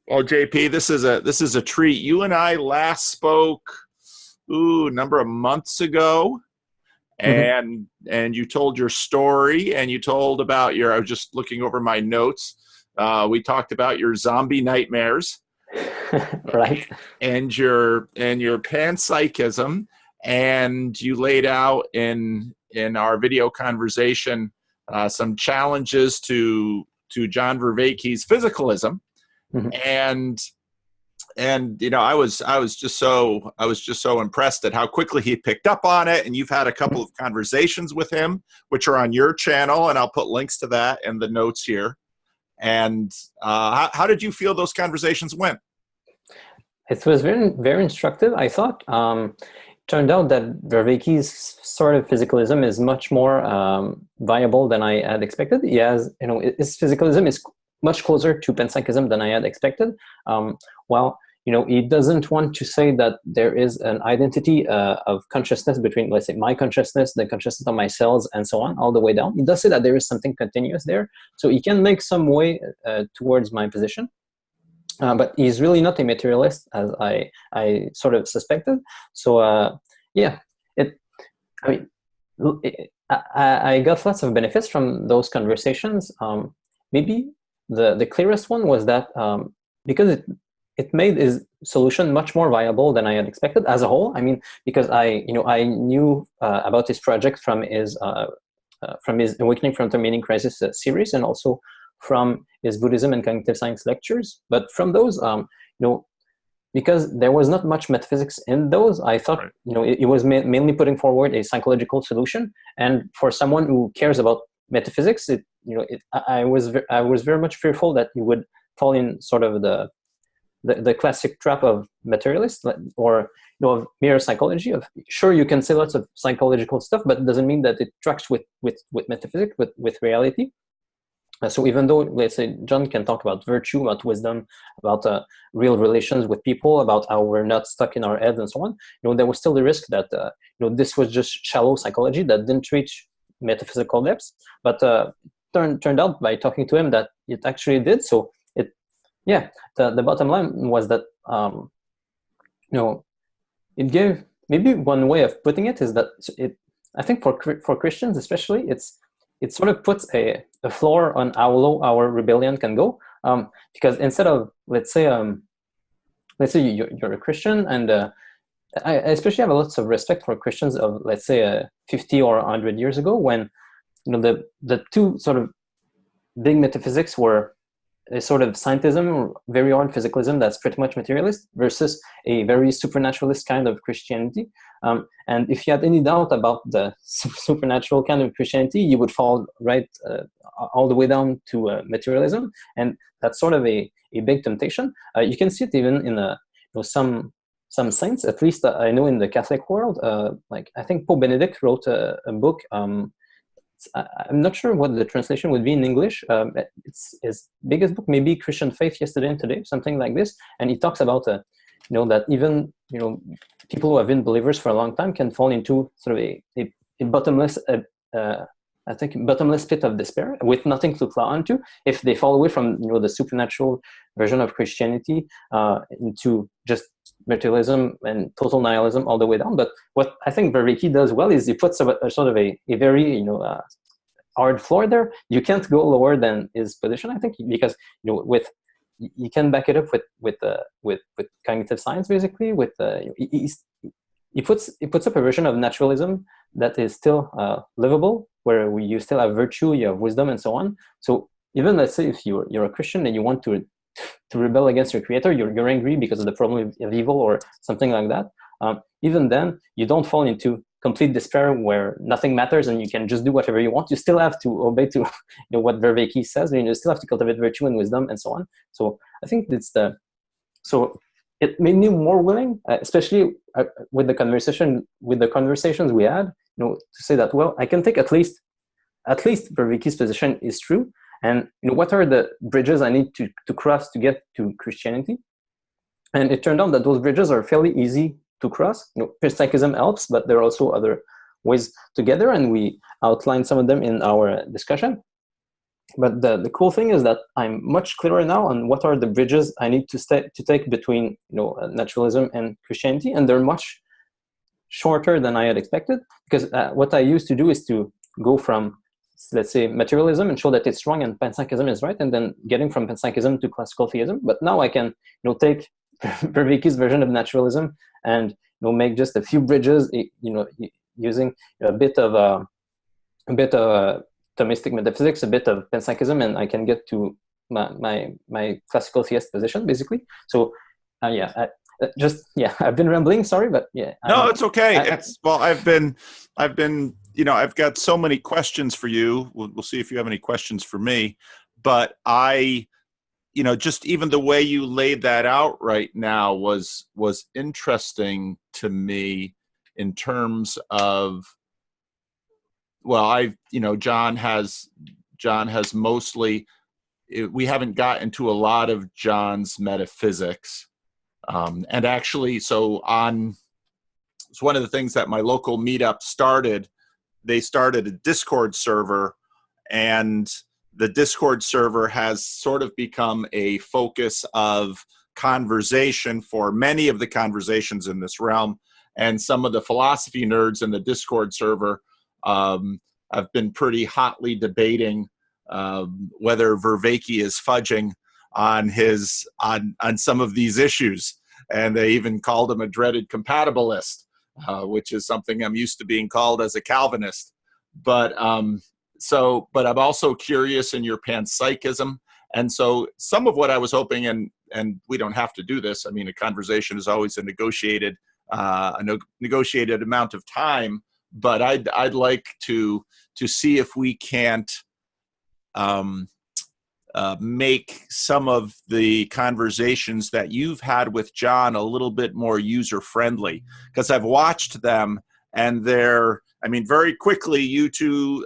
Well, JP, this is a treat. You and I last spoke a number of months ago, Hmm. and you told your story, and you told about your. I was just looking over my notes. We talked about your zombie nightmares Right. and your panpsychism, and you laid out in our video conversation some challenges to John Vervaeke's physicalism, Hmm. and I was just so impressed at how quickly he picked up on it. And you've had a couple of conversations with him, which are on your channel, and I'll put links to that in the notes here. And how did you feel those conversations went? It was very, very instructive, I thought. Turned out that Vervaeke's sort of physicalism is much more viable than I had expected. He has, his physicalism is much closer to panpsychism than I had expected. While he doesn't want to say that there is an identity of consciousness between, let's say, my consciousness, the consciousness of my cells, and so on, all the way down. He does say that there is something continuous there. So he can make some way towards my position. But he's really not a materialist, as I sort of suspected. So yeah, it. I mean, I got lots of benefits from those conversations. Maybe the clearest one was that because it made his solution much more viable than I had expected as a whole. I mean, because I knew about his project from his Awakening from the Meaning Crisis series, and also from his Buddhism and cognitive science lectures. But from those, because there was not much metaphysics in those, I thought, Right. it was mainly putting forward a psychological solution. And for someone who cares about metaphysics, I was very much fearful that he would fall in sort of the classic trap of materialist, or of mere psychology. Of sure, you can say lots of psychological stuff, but it doesn't mean that it tracks with metaphysics, with reality. So even though, let's say, John can talk about virtue, about wisdom, about real relations with people, about how we're not stuck in our heads and so on, there was still the risk that this was just shallow psychology that didn't reach metaphysical depths. But turned out by talking to him that it actually did. So the bottom line was that it gave, maybe one way of putting it is that I think for Christians especially, it sort of puts a floor on how low our rebellion can go, because instead of, let's say you're a Christian, and I especially have lots of respect for Christians of, let's say, 50 or 100 years ago, when the two sort of big metaphysics were a sort of scientism, very hard physicalism that's pretty much materialist, versus a very supernaturalist kind of Christianity. And if you had any doubt about the supernatural kind of Christianity, you would fall right all the way down to materialism, and that's sort of a big temptation. You can see it even in some saints, at least I know in the Catholic world. Like, I think Pope Benedict wrote a book. I'm not sure what the translation would be in English. It's his biggest book, maybe Christian Faith Yesterday and Today, something like this. And he talks about that even people who have been believers for a long time can fall into sort of a bottomless, I think, bottomless pit of despair with nothing to claw onto if they fall away from the supernatural version of Christianity into just materialism and total nihilism all the way down. But what I think Vervaeke does well is he puts a sort of a very hard floor there. You can't go lower than his position, I think, because with you can back it up with cognitive science, basically. With he puts up a version of naturalism that is still livable, where you still have virtue, you have wisdom, and so on. So even, let's say, if you're a Christian and you want to rebel against your creator, you're angry because of the problem of evil or something like that, even then you don't fall into complete despair where nothing matters and you can just do whatever you want. You still have to obey to what Vervaeke says, and you still have to cultivate virtue and wisdom and so on. So I think so it made me more willing, especially with the conversations we had, to say that, well, I can take at least Vervaeke's position is true, and what are the bridges I need to cross to get to Christianity. And it turned out that those bridges are fairly easy to cross. Panpsychism helps, but there are also other ways to get there, and we outlined some of them in our discussion. but the cool thing is that I'm much clearer now on what are the bridges I need to take between naturalism and Christianity, and they're much shorter than I had expected. Because what I used to do is to go from, let's say, materialism and show that it's wrong and panpsychism is right, and then getting from panpsychism to classical theism. But now I can take Vervaeke's version of naturalism and make just a few bridges, using a bit of Thomistic metaphysics, a bit of panpsychism, and I can get to my classical theist position, basically. So I've been rambling, sorry, but yeah. No, it's okay. I've got so many questions for you. We'll see if you have any questions for me, but just even the way you laid that out right now was interesting to me in terms of, John has mostly, we haven't got into a lot of John's metaphysics. And actually, it's one of the things that my local meetup started. They started a Discord server, and the Discord server has sort of become a focus of conversation for many of the conversations in this realm. And some of the philosophy nerds in the Discord server have been pretty hotly debating whether Vervaeke is fudging on some of these issues, and they even called him a dreaded compatibilist, which is something I'm used to being called as a Calvinist. But I'm also curious in your panpsychism, and so some of what I was hoping, and we don't have to do this. I mean, a conversation is always a negotiated amount of time, but I'd like to see if we can't make some of the conversations that you've had with John a little bit more user-friendly, because I've watched them, and very quickly, you two,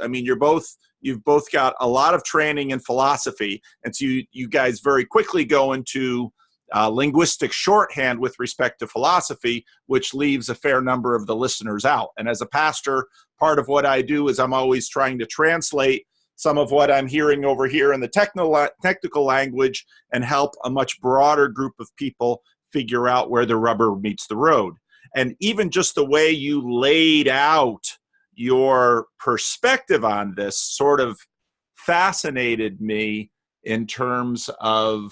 you've both got a lot of training in philosophy, and so you guys very quickly go into linguistic shorthand with respect to philosophy, which leaves a fair number of the listeners out. And as a pastor, part of what I do is I'm always trying to translate some of what I'm hearing over here in the technical language and help a much broader group of people figure out where the rubber meets the road. And even just the way you laid out your perspective on this sort of fascinated me in terms of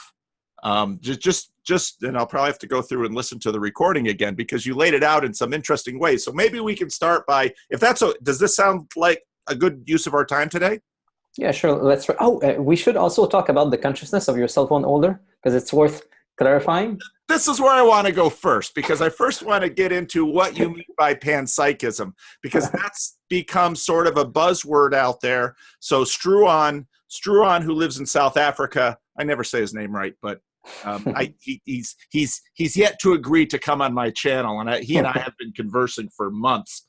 and I'll probably have to go through and listen to the recording again, because you laid it out in some interesting ways. So maybe we can start by, does this sound like a good use of our time today? Yeah, sure. We should also talk about the consciousness of your cell phone holder, because it's worth clarifying. This is where I want to go first, because I first want to get into what you mean by panpsychism, because that's become sort of a buzzword out there. So Struan, who lives in South Africa, I never say his name right, but he's yet to agree to come on my channel, and he and I have been conversing for months.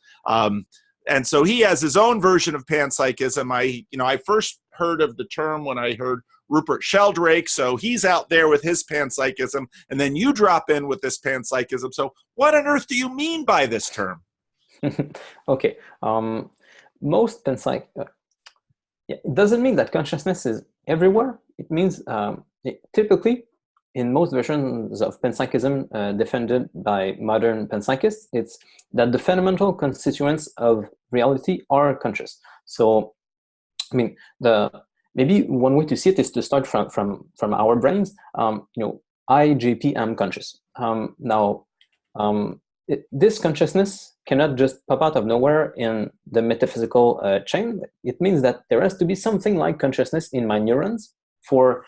And so he has his own version of panpsychism. I first heard of the term when I heard Rupert Sheldrake, so he's out there with his panpsychism, and then you drop in with this panpsychism. So what on earth do you mean by this term? Okay. Most panpsychism, it doesn't mean that consciousness is everywhere. It means typically, in most versions of panpsychism defended by modern panpsychists, it's that the fundamental constituents of reality are conscious. So, maybe one way to see it is to start from our brains. I, JP, am conscious. This consciousness cannot just pop out of nowhere in the metaphysical chain. It means that there has to be something like consciousness in my neurons for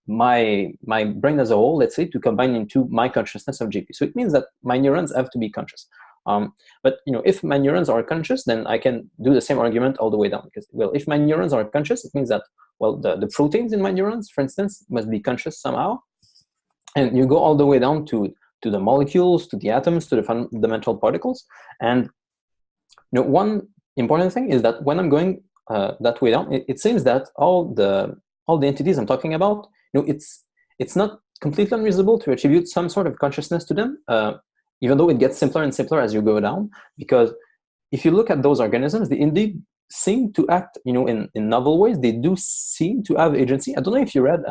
my brain as a whole, let's say, to combine into my consciousness of JP. So it means that my neurons have to be conscious. But if my neurons are conscious, then I can do the same argument all the way down. Because, if my neurons are conscious, it means that, the proteins in my neurons, for instance, must be conscious somehow. And you go all the way down to the molecules, to the atoms, to the fundamental particles. And one important thing is that when I'm going that way down, it seems that all the entities I'm talking about, it's not completely unreasonable to attribute some sort of consciousness to them, even though it gets simpler and simpler as you go down. Because if you look at those organisms, they indeed seem to act, in novel ways. They do seem to have agency. I don't know if you read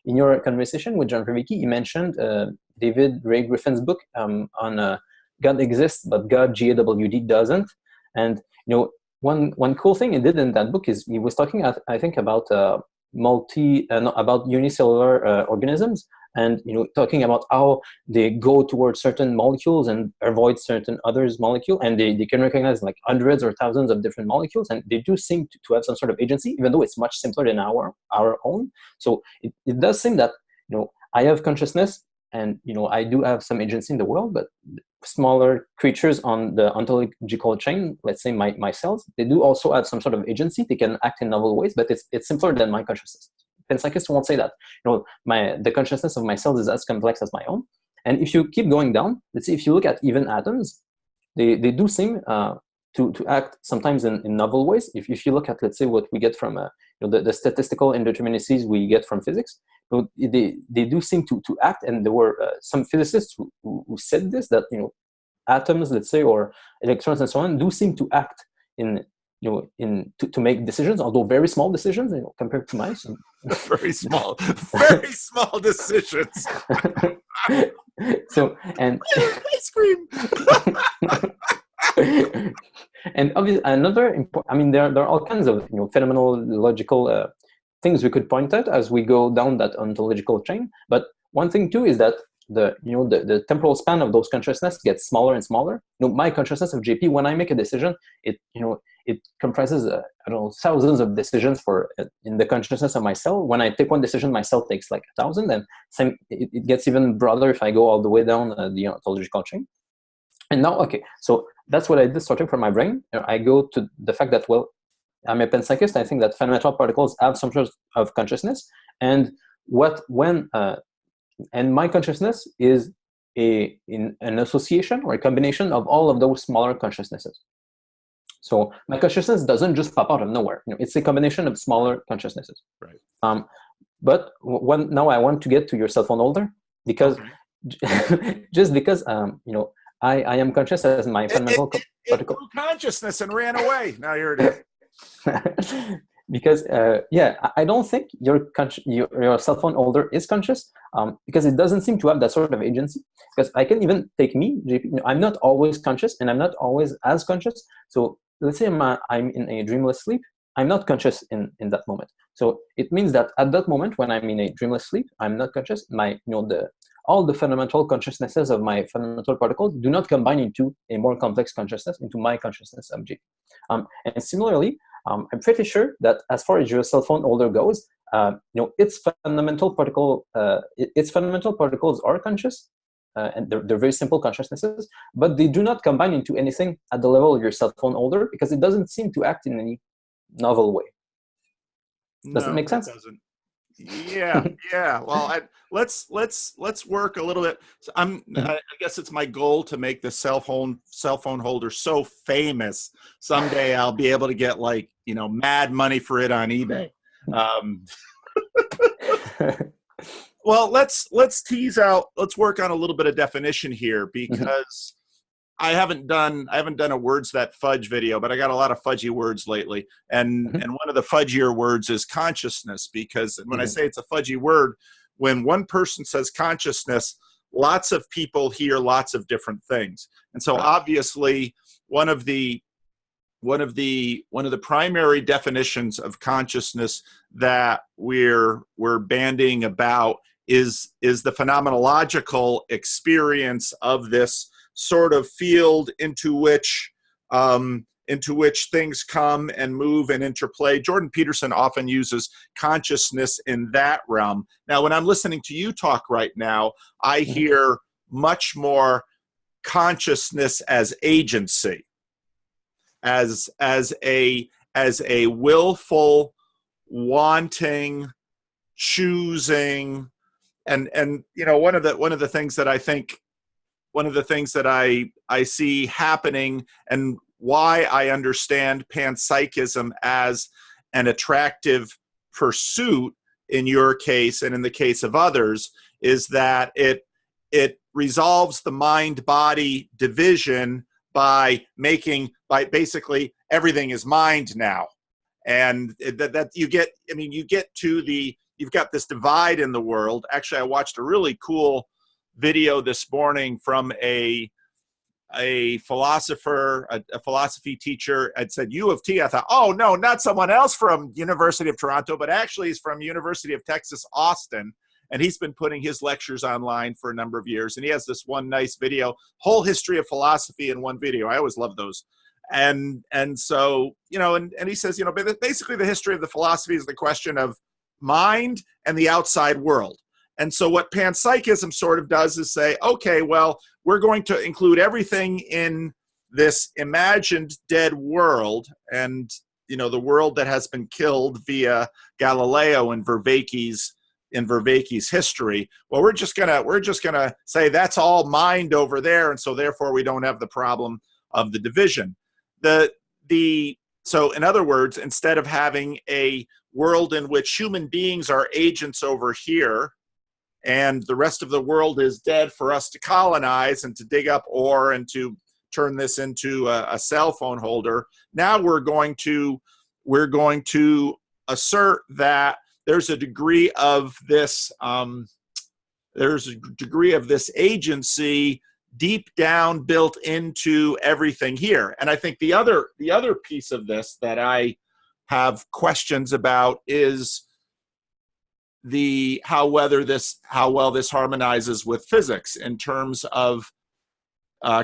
in your conversation with John Vervaeke, you mentioned David Ray Griffin's book on God exists, but God, GAWD, doesn't. And one cool thing he did in that book is he was talking, I think, about about unicellular organisms, and talking about how they go towards certain molecules and avoid certain others molecule, and they can recognize like hundreds or thousands of different molecules, and they do seem to have some sort of agency, even though it's much simpler than our own. So it does seem that I have consciousness, and I do have some agency in the world, but smaller creatures on the ontological chain, let's say my cells, they do also have some sort of agency. They can act in novel ways, but it's simpler than my consciousness. Panpsychists won't say that. The consciousness of my cells is as complex as my own. And if you keep going down, let's say if you look at even atoms, they do seem to act sometimes in novel ways. If you look at, let's say, what we get from the statistical indeterminacies we get from physics, they do seem to act. And there were some physicists who said this, that atoms, let's say, or electrons and so on, do seem to act to make decisions, although very small decisions, compared to mice. very small decisions. So, and ice cream. And obviously, another important, I mean, there are all kinds of phenomenological things we could point out as we go down that ontological chain. But one thing too is that the temporal span of those consciousness gets smaller and smaller. My consciousness of JP, when I make a decision, it comprises thousands of decisions in the consciousness of my cell. When I take one decision, my cell takes like 1,000, and it gets even broader if I go all the way down the ontological chain. And now, okay, so that's what I did starting from my brain. I go to the fact that, well, I'm a panpsychist. I think that fundamental particles have some sort of consciousness, and and my consciousness is in an association or a combination of all of those smaller consciousnesses. So my consciousness doesn't just pop out of nowhere. It's a combination of smaller consciousnesses. Right. But now I want to get to your cell phone holder, because just because I am conscious as my fundamental particle. It grew consciousness and ran away. Now here it is. Because I don't think your cell phone holder is conscious, because it doesn't seem to have that sort of agency. Because I can even take me, JP, I'm not always conscious, and I'm not always as conscious. So let's say I'm in a dreamless sleep, I'm not conscious in that moment. So it means that at that moment when I'm in a dreamless sleep, I'm not conscious. All the fundamental consciousnesses of my fundamental particles do not combine into a more complex consciousness, into my consciousness of JP. And similarly, I'm pretty sure that as far as your cell phone holder goes, its fundamental particles are conscious, and they're very simple consciousnesses, but they do not combine into anything at the level of your cell phone holder, because it doesn't seem to act in any novel way. Does it make sense? It doesn't. Yeah. Well, let's work a little bit. So I guess it's my goal to make the cell phone holder so famous someday I'll be able to get mad money for it on eBay. Well, let's tease out. Let's work on a little bit of definition here, because I haven't done a words that fudge video, but I got a lot of fudgy words lately. And one of the fudgier words is consciousness, because when I say it's a fudgy word, when one person says consciousness, lots of people hear lots of different things. And so obviously one of the primary definitions of consciousness that we're bandying about is the phenomenological experience of this sort of field into which things come and move and interplay. Jordan Peterson often uses consciousness in that realm. Now, when I'm listening to you talk right now, I hear much more consciousness as agency, as a willful, wanting, choosing, and one of the things that I think, one of the things that I see happening, and why I understand panpsychism as an attractive pursuit in your case and in the case of others, is that it resolves the mind-body division by basically everything is mind now. And that you get, I mean, you get to you've got this divide in the world. Actually, I watched a really cool video this morning from a philosopher, a philosophy teacher. I'd said U of T. I thought, oh no, not someone else from University of Toronto, but actually he's from University of Texas, Austin. And he's been putting his lectures online for a number of years. And he has this one nice video, whole history of philosophy in one video. I always love those. And so, you know, and he says, you know, basically the history of the philosophy is the question of mind and the outside world. And so what panpsychism sort of does is say, okay, well, we're going to include everything in this imagined dead world, and, you know, the world that has been killed via Galileo and Vervaeke's history. Well, we're just gonna say that's all mind over there, and so therefore we don't have the problem of the division. So in other words, instead of having a world in which human beings are agents over here, and the rest of the world is dead for us to colonize and to dig up ore and to turn this into a cell phone holder, now we're going to assert that there's a degree of this agency deep down built into everything here. And I think the other piece of this that I have questions about is how well this harmonizes with physics in terms of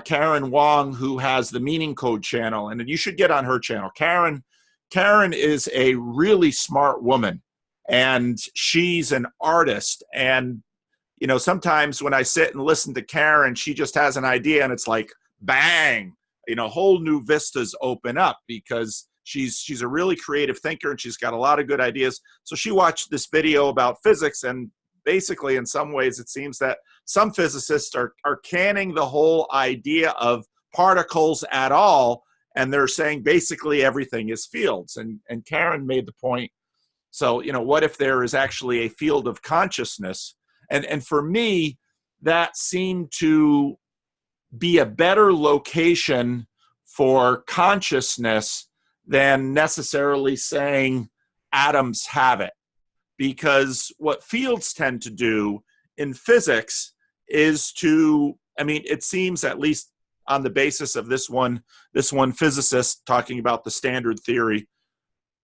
Karen Wong, who has the Meaning Code channel, and you should get on her channel. Karen is a really smart woman, and she's an artist. And you know, sometimes when I sit and listen to Karen, she just has an idea and it's like, bang, you know, whole new vistas open up because she's a really creative thinker and she's got a lot of good ideas. So she watched this video about physics, and basically in some ways it seems that some physicists are canning the whole idea of particles at all, and they're saying basically everything is fields. And Karen made the point, so, you know, what if there is actually a field of consciousness? And for me, that seemed to be a better location for consciousness than necessarily saying atoms have it. Because what fields tend to do in physics is I mean, it seems, at least on the basis of this one physicist talking about the standard theory,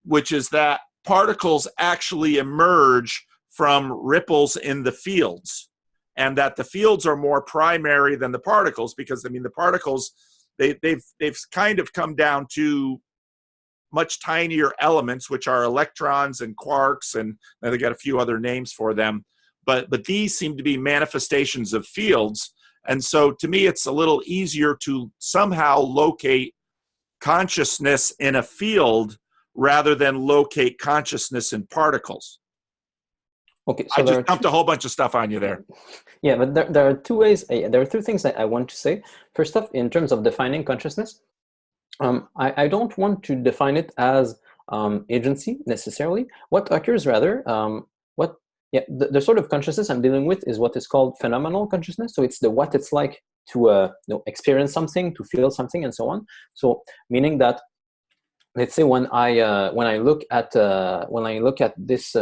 which is that particles actually emerge from ripples in the fields, and that the fields are more primary than the particles, because I mean the particles, they've kind of come down to much tinier elements, which are electrons and quarks, and they got a few other names for them, but these seem to be manifestations of fields. And so to me it's a little easier to somehow locate consciousness in a field rather than locate consciousness in particles. Okay, so I just dumped a whole bunch of stuff on you there. Yeah, but there are two ways. There are two things that I want to say. First off, in terms of defining consciousness, I don't want to define it as agency necessarily. What occurs rather, the sort of consciousness I'm dealing with is what is called phenomenal consciousness. So it's what it's like to experience something, to feel something, and so on. So meaning that, let's say when I look at this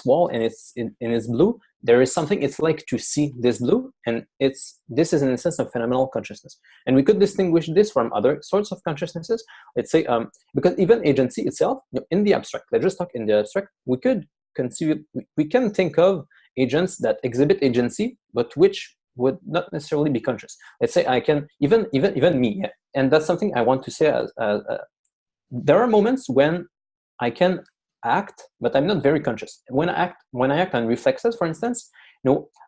wall and it's blue, there is something it's like to see this blue, and this is an instance of phenomenal consciousness. And we could distinguish this from other sorts of consciousnesses. Let's say because even agency itself, in the abstract, let's just talk in the abstract, we can think of agents that exhibit agency, but which would not necessarily be conscious. Let's say I can even me, and that's something I want to say as there are moments when I can act, but I'm not very conscious. When I act on reflexes, for instance,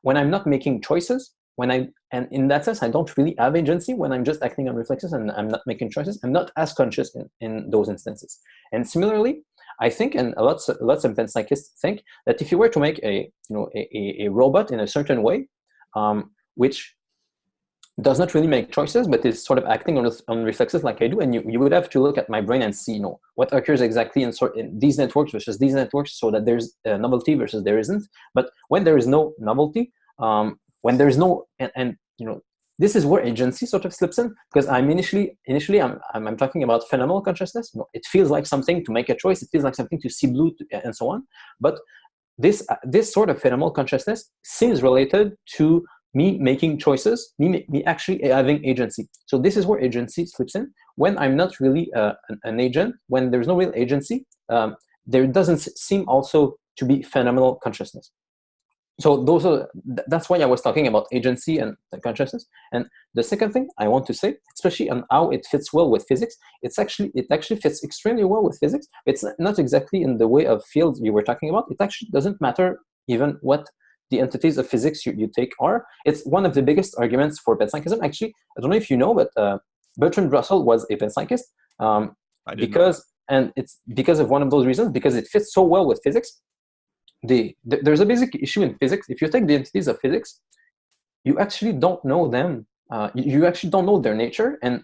when I'm not making choices, and in that sense, I don't really have agency when I'm just acting on reflexes and I'm not making choices. I'm not as conscious in those instances. And similarly, I think, and lots of panpsychists think, that if you were to make a robot in a certain way, which does not really make choices, but is sort of acting on reflexes like I do, and you would have to look at my brain and see, what occurs exactly in these networks versus these networks, so that there's a novelty versus there isn't. But when there is no novelty, when there is no, and this is where agency sort of slips in, because I'm initially I'm talking about phenomenal consciousness. It feels like something to make a choice. It feels like something to see blue and so on. But this sort of phenomenal consciousness seems related to me making choices, me actually having agency. So this is where agency slips in. When I'm not really an agent, when there's no real agency, there doesn't seem also to be phenomenal consciousness. So that's why I was talking about agency and consciousness. And the second thing I want to say, especially on how it fits well with physics, it actually fits extremely well with physics. It's not exactly in the way of fields you were talking about. It actually doesn't matter even what the entities of physics you take are. It's one of the biggest arguments for panpsychism. Actually, I don't know if you know, but Bertrand Russell was a panpsychist and it's because of one of those reasons, because it fits so well with physics. There's a basic issue in physics. If you take the entities of physics, you actually don't know them. You actually don't know their nature, and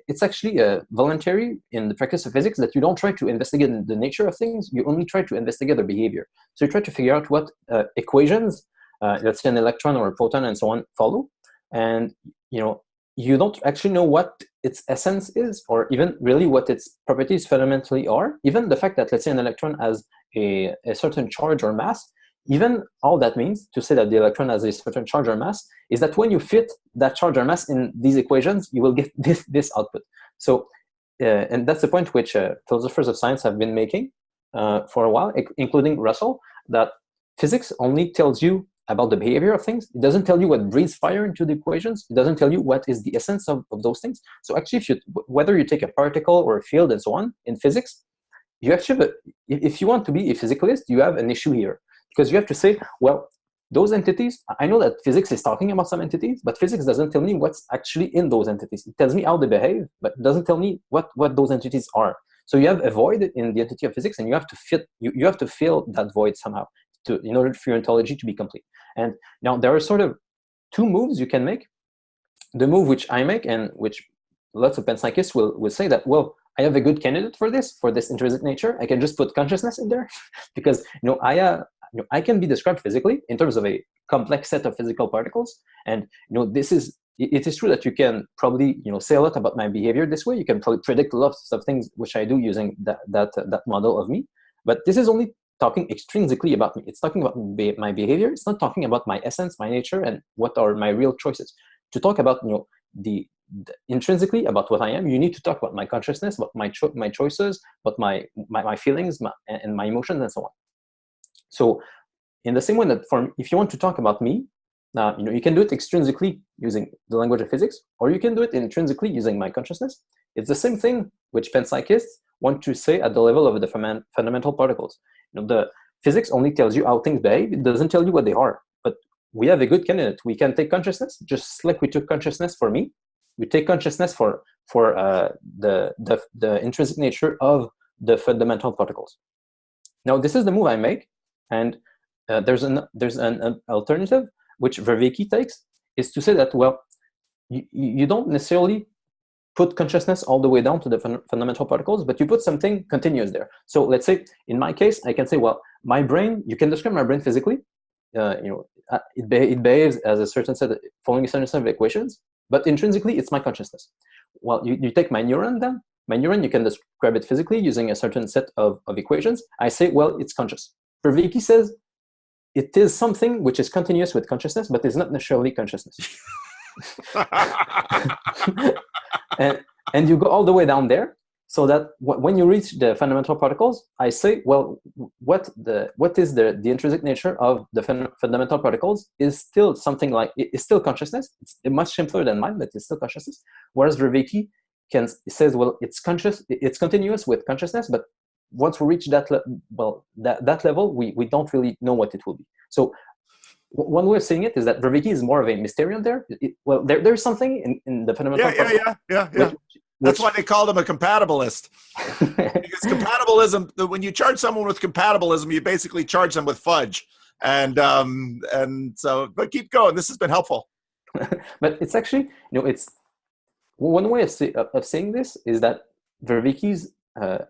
it's actually voluntary in the practice of physics that you don't try to investigate the nature of things. You only try to investigate their behavior. So you try to figure out what equations, let's say an electron or a proton and so on, follow, and you don't actually know what its essence is, or even really what its properties fundamentally are. Even the fact that, let's say, an electron has a certain charge or mass, even all that means to say that the electron has a certain charge or mass is that when you fit that charge or mass in these equations, you will get this output. So, and that's the point which philosophers of science have been making for a while, including Russell, that physics only tells you about the behavior of things. It doesn't tell you what breathes fire into the equations. It doesn't tell you what is the essence of those things. So actually, whether you take a particle or a field and so on in physics, you actually, if you want to be a physicalist, you have an issue here, because you have to say, well, those entities, I know that physics is talking about some entities, but physics doesn't tell me what's actually in those entities. It tells me how they behave, but it doesn't tell me what those entities are. So you have a void in the entity of physics, and you have to fit, you have to fill that void somehow in order for your ontology to be complete. And now there are sort of two moves you can make. The move which I make, and which lots of panpsychists will say that, well, I have a good candidate for this intrinsic nature. I can just put consciousness in there because I can be described physically in terms of a complex set of physical particles. And it is true that you can probably say a lot about my behavior this way. You can probably predict lots of things which I do using that model of me. But this is only talking extrinsically about me. It's talking about my behavior. It's not talking about my essence, my nature, and what are my real choices. To talk about the intrinsically about what I am, you need to talk about my consciousness, about my choices, about my feelings, and my emotions, and so on. So in the same way that if you want to talk about me, you can do it extrinsically using the language of physics, or you can do it intrinsically using my consciousness. It's the same thing which panpsychists want to say at the level of the fundamental particles. The physics only tells you how things behave. It doesn't tell you what they are. But we have a good candidate. We can take consciousness, just like we took consciousness for me. We take consciousness for the intrinsic nature of the fundamental particles. Now, this is the move I make, and there's an alternative which Vervaeke takes, is to say that, well, you don't necessarily put consciousness all the way down to the fundamental particles, but you put something continuous there. So let's say, in my case, I can say, well, my brain, you can describe my brain physically. It behaves as a certain set, following a certain set of equations, but intrinsically, it's my consciousness. Well, you take my neuron then. My neuron, you can describe it physically using a certain set of equations. I say, well, it's conscious. Vervaeke says it is something which is continuous with consciousness, but is not necessarily consciousness. and you go all the way down there, so that when you reach the fundamental particles, I say, well, what is the intrinsic nature of the fundamental particles is still something like, it's still consciousness. It's much simpler than mine, but it's still consciousness. Whereas Vervaeke says, well, it's continuous with consciousness, but once we reach that level, we don't really know what it will be. So one way of saying it is that Vervaeke is more of a Mysterion there. There's something in the fundamental particles. Yeah. That's why they called him a compatibilist. Because compatibilism, when you charge someone with compatibilism, you basically charge them with fudge. And so, but keep going. This has been helpful. But it's actually, it's one way of saying this is that Vervaeke's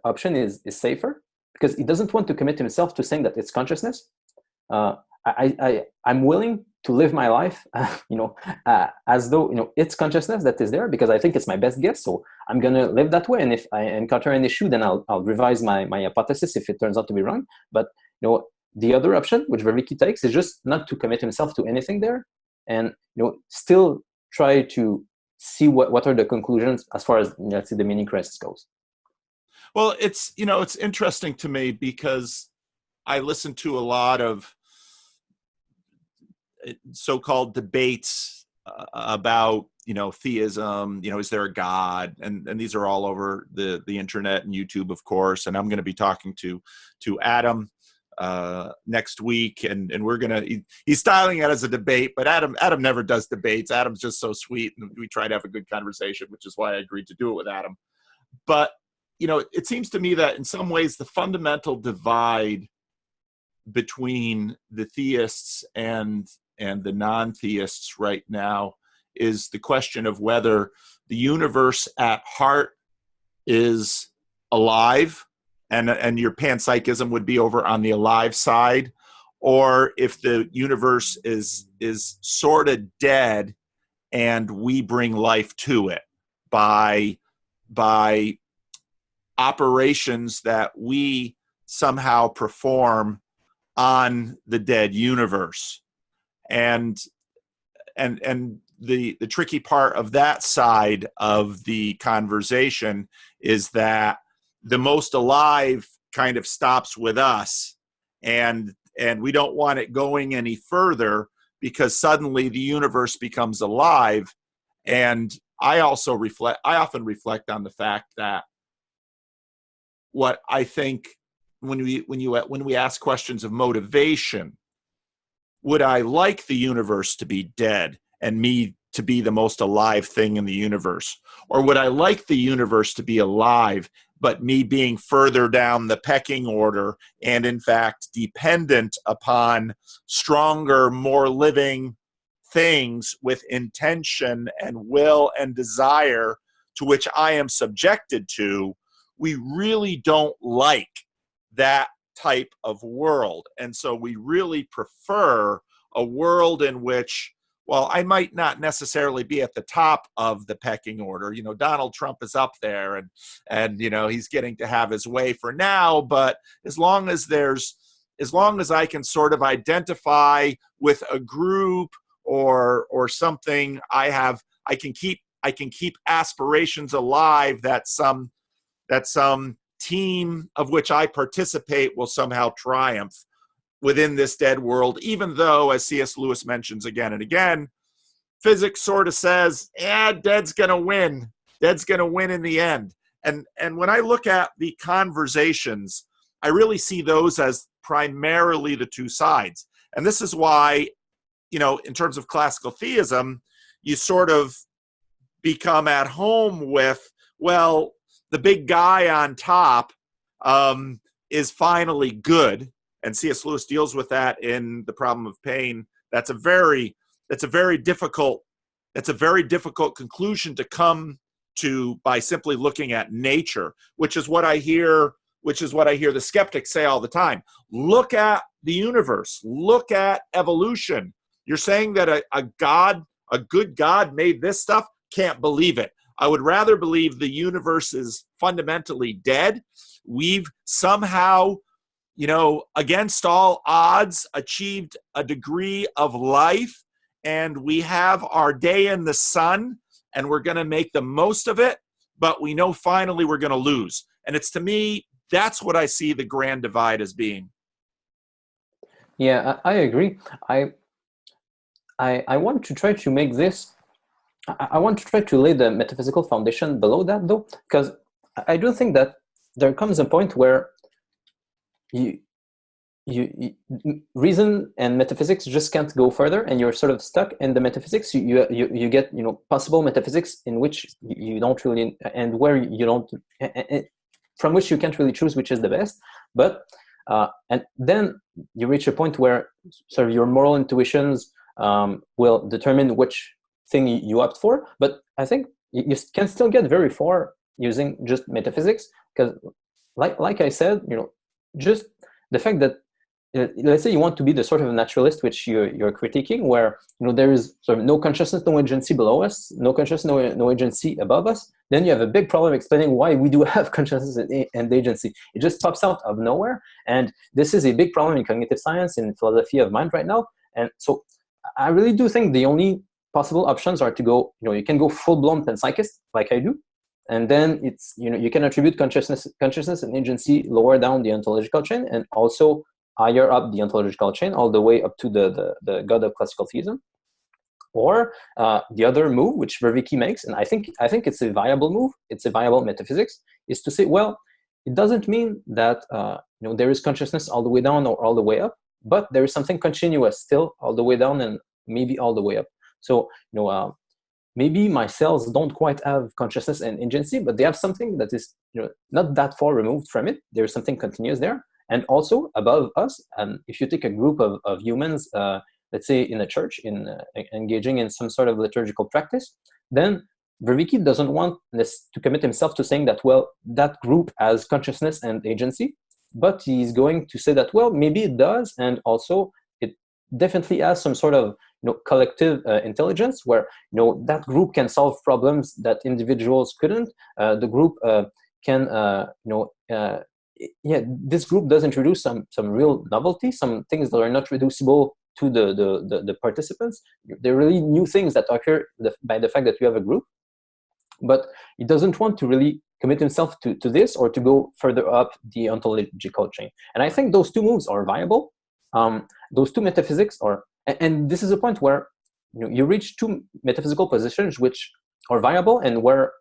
option is safer, because he doesn't want to commit himself to saying that it's consciousness. I'm willing to live my life, as though, it's consciousness that is there, because I think it's my best guess. So I'm going to live that way. And if I encounter an issue, then I'll revise my hypothesis if it turns out to be wrong. But, the other option, which Vervaeke takes, is just not to commit himself to anything there, and, still try to see what are the conclusions as far as, let's say, the meaning crisis goes. Well, it's interesting to me because I listen to a lot of so-called debates about, theism, is there a God? And these are all over the internet and YouTube, of course. And I'm going to be talking to Adam next week, and he's styling it as a debate, but Adam never does debates. Adam's just so sweet, and we try to have a good conversation, which is why I agreed to do it with Adam. But it seems to me that in some ways the fundamental divide between the theists and the non-theists right now is the question of whether the universe at heart is alive, and your panpsychism would be over on the alive side, or if the universe is sort of dead and we bring life to it by operations that we somehow perform on the dead universe. And the tricky part of that side of the conversation is that the most alive kind of stops with us, and we don't want it going any further, because suddenly the universe becomes alive. And I often reflect on the fact that what I think when we ask questions of motivation, would I like the universe to be dead and me to be the most alive thing in the universe? Or would I like the universe to be alive, but me being further down the pecking order and in fact dependent upon stronger, more living things with intention and will and desire to which I am subjected to? We really don't like that type of world. And so we really prefer a world in which, well, I might not necessarily be at the top of the pecking order. Donald Trump is up there, and he's getting to have his way for now. But as long as I can sort of identify with a group or something, I can keep aspirations alive that some team of which I participate will somehow triumph within this dead world, even though, as C.S. Lewis mentions again and again, physics sort of says, dead's going to win. Dead's going to win in the end. And when I look at the conversations, I really see those as primarily the two sides. And this is why, in terms of classical theism, you sort of become at home with, well, the big guy on top is finally good. And C.S. Lewis deals with that in The Problem of Pain. That's a very difficult conclusion to come to by simply looking at nature, which is what I hear the skeptics say all the time. Look at the universe, look at evolution. You're saying that a good God made this stuff? Can't believe it. I would rather believe the universe is fundamentally dead. We've somehow, against all odds, achieved a degree of life, and we have our day in the sun, and we're going to make the most of it, but we know finally we're going to lose. And it's, to me, that's what I see the grand divide as being. Yeah, I agree. I want to try to make this, I want to try to lay the metaphysical foundation below that, though, because I do think that there comes a point where you reason and metaphysics just can't go further, and you're sort of stuck in the metaphysics. You get possible metaphysics in which you don't really, and where you don't, from which you can't really choose which is the best. But and then you reach a point where sort of your moral intuitions will determine which thing you opt for. But I think you can still get very far using just metaphysics, because like I said, just the fact that let's say you want to be the sort of naturalist which you're critiquing, where there is sort of no consciousness, no agency below us, no consciousness, no agency above us. Then you have a big problem explaining why we do have consciousness and agency. It just pops out of nowhere, and this is a big problem in cognitive science, in philosophy of mind right now. And so I really do think the only possible options are to go, you can go full-blown panpsychist like I do, and then it's, you can attribute consciousness and agency lower down the ontological chain, and also higher up the ontological chain, all the way up to the god of classical theism. Or the other move, which Vervaeke makes, and I think it's a viable move, it's a viable metaphysics, is to say, well, it doesn't mean that there is consciousness all the way down or all the way up, but there is something continuous still all the way down and maybe all the way up. So maybe my cells don't quite have consciousness and agency, but they have something that is not that far removed from it. There's something continuous there. And also above us, and if you take a group of humans, let's say in a church, engaging in some sort of liturgical practice, then Vervaeke doesn't want to commit himself to saying that, well, that group has consciousness and agency, but he's going to say that, well, maybe it does, and also it definitely has some sort of collective intelligence, where that group can solve problems that individuals couldn't. The group can this group does introduce some real novelty, some things that are not reducible to the participants. They're really new things that occur by the fact that you have a group. But he doesn't want to really commit himself to this, or to go further up the ontological chain. And I think those two moves are viable. Those two metaphysics are, and this is a point where you reach two metaphysical positions which are viable, and where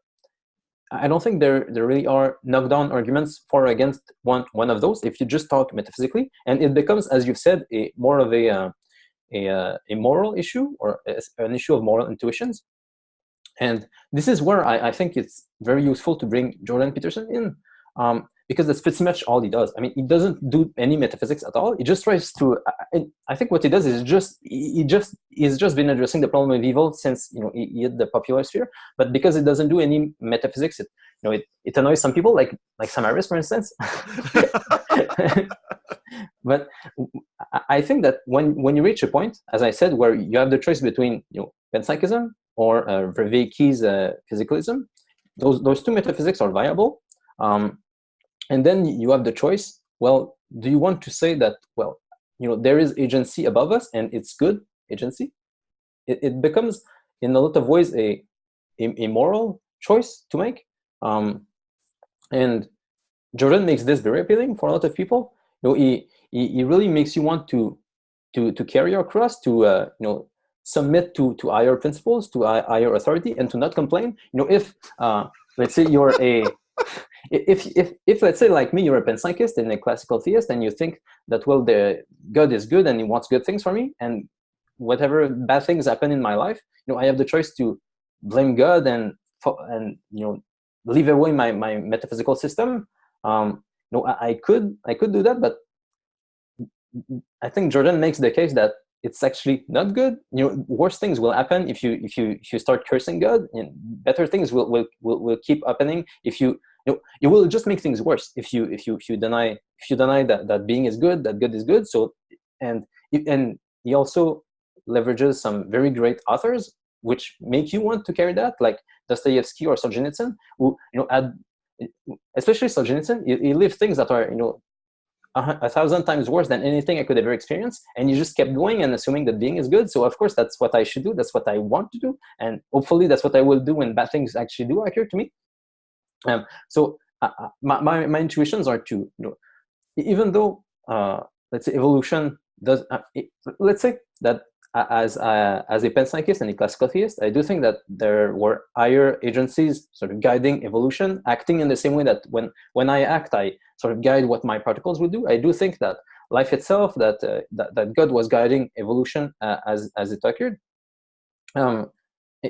I don't think there really are knockdown arguments for or against one of those if you just talk metaphysically. And it becomes, as you've said, more of a moral issue, or an issue of moral intuitions. And this is where I think it's very useful to bring Jordan Peterson in, because that's pretty much all he does. I mean, he doesn't do any metaphysics at all. He just tries to. I think what he does is he's just been addressing the problem of evil since he hit the popular sphere. But because it doesn't do any metaphysics, it annoys some people, like Samaris, for instance. But I think that when you reach a point, as I said, where you have the choice between panpsychism or Vervaeke's physicalism, those two metaphysics are viable. And then you have the choice, well, do you want to say that, well, there is agency above us and it's good agency? It becomes, in a lot of ways, a moral choice to make. And Jordan makes this very appealing for a lot of people. He really makes you want to carry your cross, to submit to higher principles, to higher authority, and to not complain. If let's say you're if let's say, like me, you're a panpsychist and a classical theist, and you think that, well, the God is good and he wants good things for me, and whatever bad things happen in my life, I have the choice to blame God and leave away my metaphysical system. I could do that, but I think Jordan makes the case that it's actually not good. Worse things will happen if you start cursing God. Better things will keep happening if you will just make things worse if you deny that being is good, that good is good. So and he also leverages some very great authors which make you want to carry that, like Dostoevsky or Solzhenitsyn, who especially Solzhenitsyn, he lived things that are 1,000 times worse than anything I could ever experience, and you just kept going and assuming that being is good. So of course that's what I should do, that's what I want to do, and hopefully that's what I will do when bad things actually do occur to me. So my intuitions are to, even though let's say evolution does, let's say that as a panpsychist and a classical theist, I do think that there were higher agencies sort of guiding evolution, acting in the same way that when I act, I sort of guide what my particles will do. I do think that life itself, that God was guiding evolution as it occurred.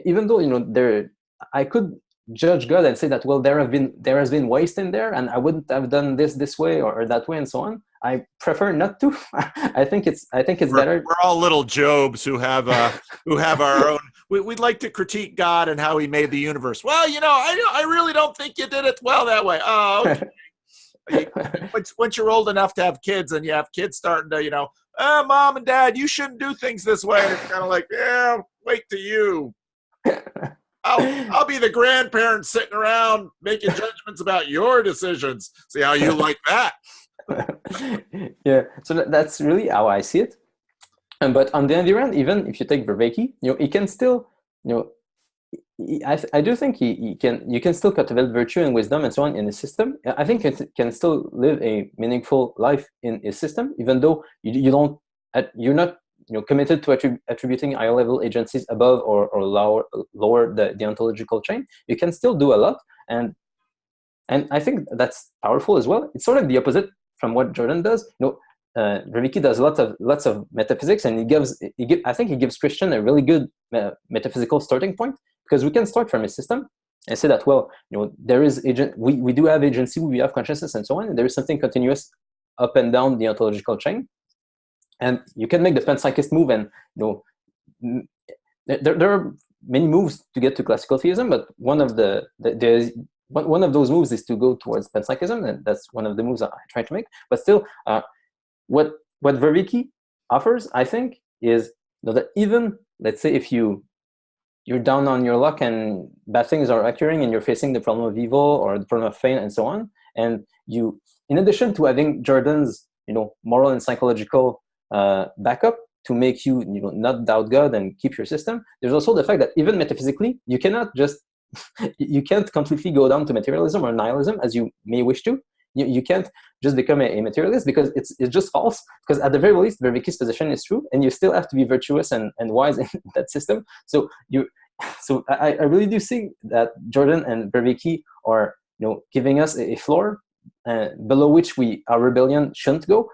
Even though I could judge God and say that, well, there has been waste in there, and I wouldn't have done this way or that way and so on. I prefer not to. I think it's better. We're all little Jobs who have our own. We'd like to critique God and how He made the universe. Well, I really don't think you did it well that way. Oh, okay. Once you're old enough to have kids and you have kids starting to, oh, mom and dad, you shouldn't do things this way. And it's kind of like, yeah, wait till you. I'll be the grandparent sitting around making judgments about your decisions. See how you like that. Yeah, so that's really how I see it. But on the other hand, even if you take Vervaeke, he can still, I do think you can still cultivate virtue and wisdom and so on in the system. I think it can still live a meaningful life in a system, even though you're not committed to attributing higher level agencies above or lower the ontological chain. You can still do a lot, and I think that's powerful as well. It's sort of the opposite from what Jordan does. Vervaeke does lots of metaphysics, and I think he gives Christian a really good metaphysical starting point, because we can start from a system and say that, well, there is we do have agency, we have consciousness, and so on, and there is something continuous up and down the ontological chain. And you can make the panpsychist move, and there are many moves to get to classical theism, but one of those moves is to go towards panpsychism, and that's one of the moves I try to make. But still, what Vervaeke offers, I think, is that even, let's say, if you're down on your luck and bad things are occurring and you're facing the problem of evil or the problem of pain and so on, and you, in addition to having Jordan's moral and psychological backup to make you not doubt God and keep your system, there's also the fact that even metaphysically you cannot just you can't completely go down to materialism or nihilism as you may wish to. You can't just become a materialist, because it's just false. Because at the very least, Vervaeke's position is true, and you still have to be virtuous and wise in that system. So I really do see that Jordan and Vervaeke are giving us a floor below which our rebellion shouldn't go.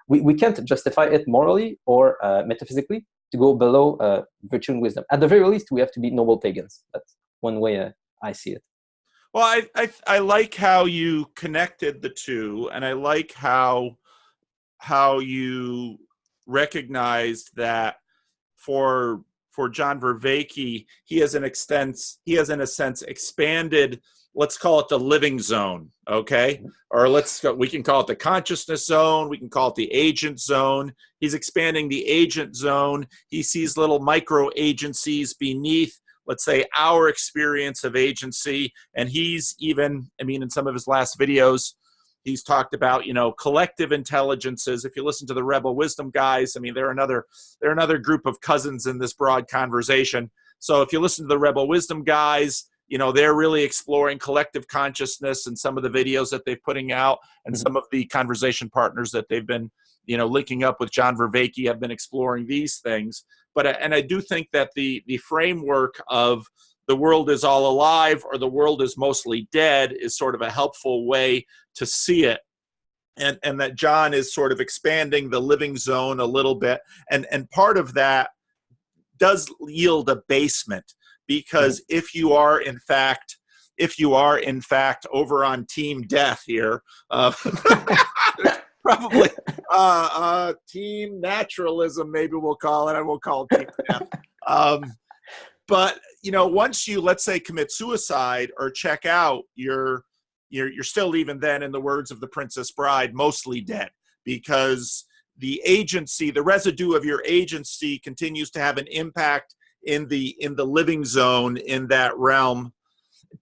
We can't justify it morally or metaphysically to go below virtue and wisdom. At the very least, we have to be noble pagans. That's one way I see it. Well, I like how you connected the two, and I like how you recognized that for John Vervaeke, he has in a sense expanded, let's call it the living zone, okay? Or we can call it the consciousness zone, we can call it the agent zone. He's expanding the agent zone. He sees little micro agencies beneath, let's say, our experience of agency. And he's even, in some of his last videos, he's talked about, collective intelligences. If you listen to the Rebel Wisdom guys, they're another group of cousins in this broad conversation. So if you listen to the Rebel Wisdom guys, they're really exploring collective consciousness in some of the videos that they're putting out, and some of the conversation partners that they've been, linking up with John Vervaeke have been exploring these things. But I do think that the framework of the world is all alive or the world is mostly dead is sort of a helpful way to see it. And that John is sort of expanding the living zone a little bit. And part of that does yield a basement, because if you are in fact over on team death here, probably team naturalism, maybe we'll call it. I will call it team death. But once you, let's say, commit suicide or check out, you're still, even then, in the words of the Princess Bride, mostly dead, because the agency, the residue of your agency, continues to have an impact in the living zone in that realm.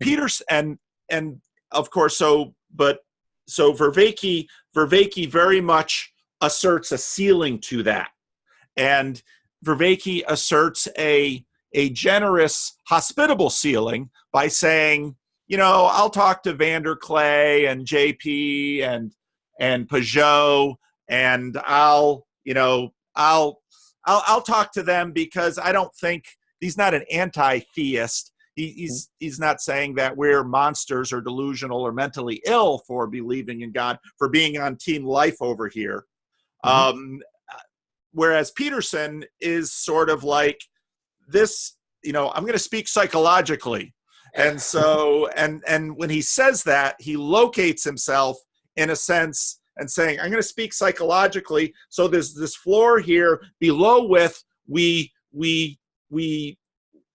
Peterson and of course, so Vervaeke very much asserts a ceiling to that, and Vervaeke asserts a generous, hospitable ceiling by saying, I'll talk to Vanderklay and JP and Peugeot, and I'll talk to them, because I don't think he's not an anti-theist. He's not saying that we're monsters or delusional or mentally ill for believing in God, for being on team life over here. Whereas Peterson is sort of like this, I'm going to speak psychologically. And so, and when he says that, he locates himself in a sense and saying, I'm going to speak psychologically. So there's this floor here below with we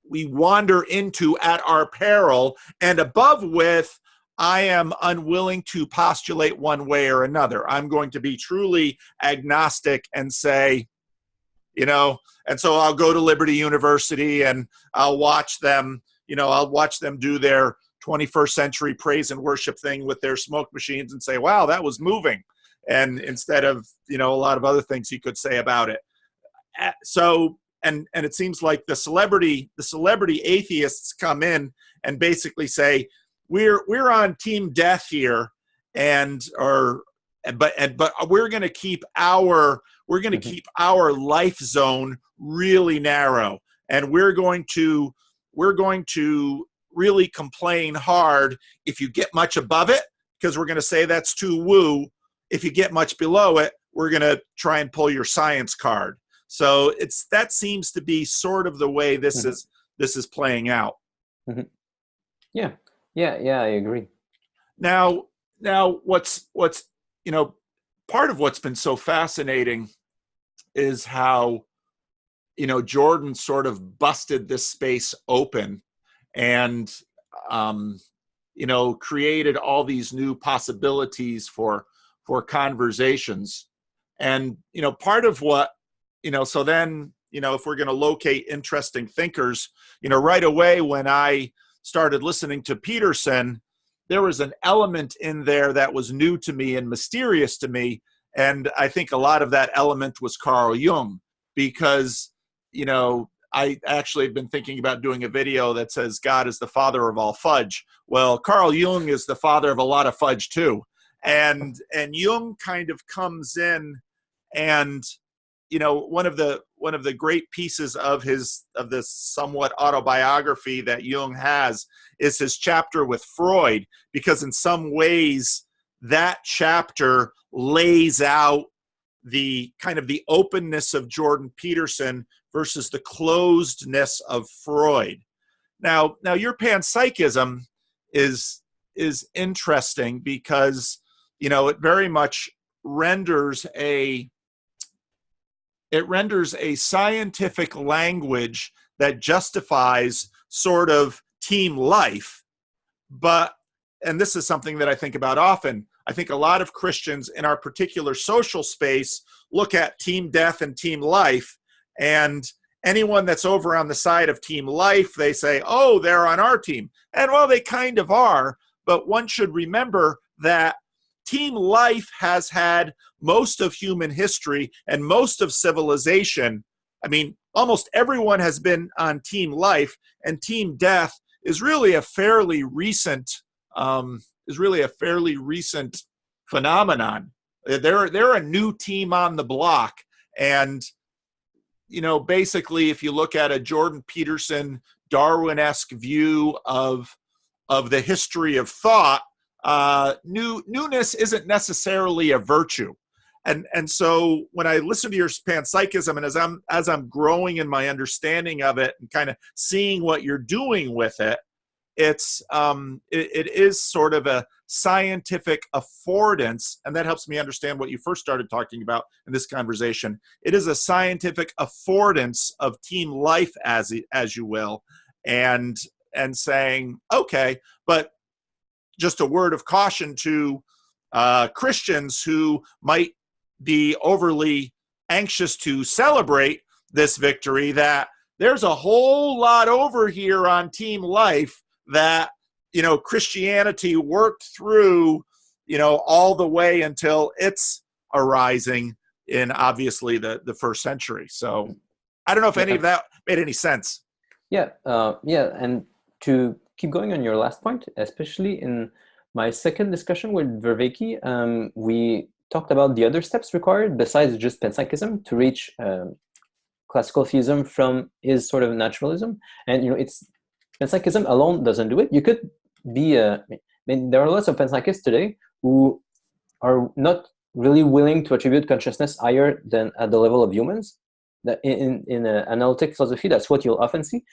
wander into at our peril, and above with I am unwilling to postulate one way or another. I'm going to be truly agnostic and say, and so I'll go to Liberty University and I'll watch them, I'll watch them do their 21st century praise and worship thing with their smoke machines and say, wow, that was moving. And instead of, a lot of other things he could say about it. So, and it seems like the celebrity atheists come in and basically say, we're on team death here, but we're going to keep our life zone really narrow, and we're going to really complain hard if you get much above it, because we're going to say that's too woo. If you get much below it, we're going to try and pull your science card. So that seems to be sort of the way this is playing out. Mm-hmm. Yeah, I agree. Now what's part of what's been so fascinating is how Jordan sort of busted this space open and created all these new possibilities for conversations. And part of what so then if we're going to locate interesting thinkers, right away when I started listening to Peterson, there was an element in there that was new to me and mysterious to me. And I think a lot of that element was Carl Jung, because, I actually have been thinking about doing a video that says God is the father of all fudge. Well, Carl Jung is the father of a lot of fudge too. And Jung kind of comes in, and one of the great pieces of this somewhat autobiography that Jung has is his chapter with Freud, because in some ways that chapter lays out the kind of the openness of Jordan Peterson versus the closedness of Freud. Now your panpsychism is interesting because it very much renders a scientific language that justifies sort of team life. And this is something that I think about often. I think a lot of Christians in our particular social space look at team death and team life, and anyone that's over on the side of team life, they say, oh, they're on our team. And well, they kind of are, but one should remember that team life has had most of human history and most of civilization. I mean, almost everyone has been on team life, and team death is really a fairly recent phenomenon. They're a new team on the block. And basically, if you look at a Jordan Peterson Darwin-esque view of the history of thought, newness isn't necessarily a virtue. And so when I listen to your panpsychism, and as I'm growing in my understanding of it and kind of seeing what you're doing with it, it is sort of a scientific affordance, and that helps me understand what you first started talking about in this conversation. It is a scientific affordance of team life, as you will, and saying, okay, but just a word of caution to Christians who might be overly anxious to celebrate this victory, that there's a whole lot over here on team life that Christianity worked through all the way until its arising in obviously the first century. So I don't know if any of that made any sense. And to keep going on your last point, especially in my second discussion with Vervaeke, we talked about the other steps required besides just panpsychism to reach classical theism from his sort of naturalism. And it's panpsychism alone doesn't do it. You could be there are lots of panpsychists today who are not really willing to attribute consciousness higher than at the level of humans. In analytic philosophy, that's what you'll often see.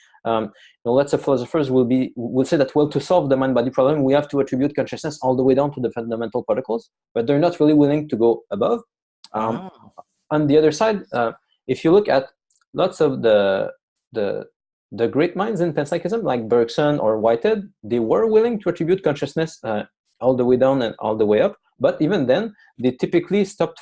Lots of philosophers will say that, well, to solve the mind-body problem, we have to attribute consciousness all the way down to the fundamental particles, but they're not really willing to go above. On the other side, if you look at lots of the great minds in panpsychism, like Bergson or Whitehead, they were willing to attribute consciousness all the way down and all the way up. But even then, they typically stopped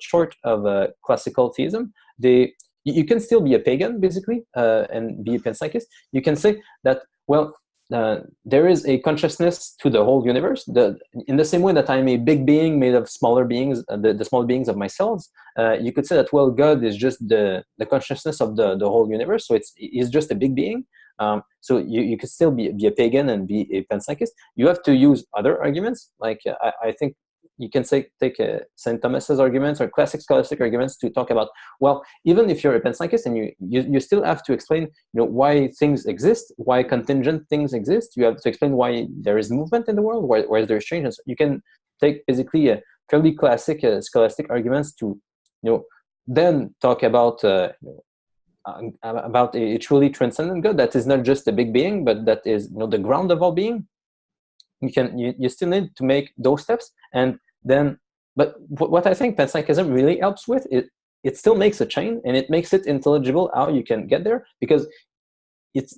short of classical theism. You can still be a pagan, basically, and be a panpsychist. You can say that, well, there is a consciousness to the whole universe. In the same way that I'm a big being made of smaller beings, the small beings of my cells, you could say that, well, God is just the consciousness of the whole universe. So it's just a big being. So you could still be a pagan and be a panpsychist. You have to use other arguments. Like I think you can take St. Thomas's arguments or classic scholastic arguments to talk about, well, even if you're a panpsychist and you still have to explain, why things exist, why contingent things exist. You have to explain why there is movement in the world, where there's change. And so you can take basically a fairly classic scholastic arguments to, then talk about a truly transcendent God that is not just a big being, but that is, the ground of all being. You still need to make those steps, and then, but what I think panpsychism really helps with, it still makes a chain, and it makes it intelligible how you can get there, because it's,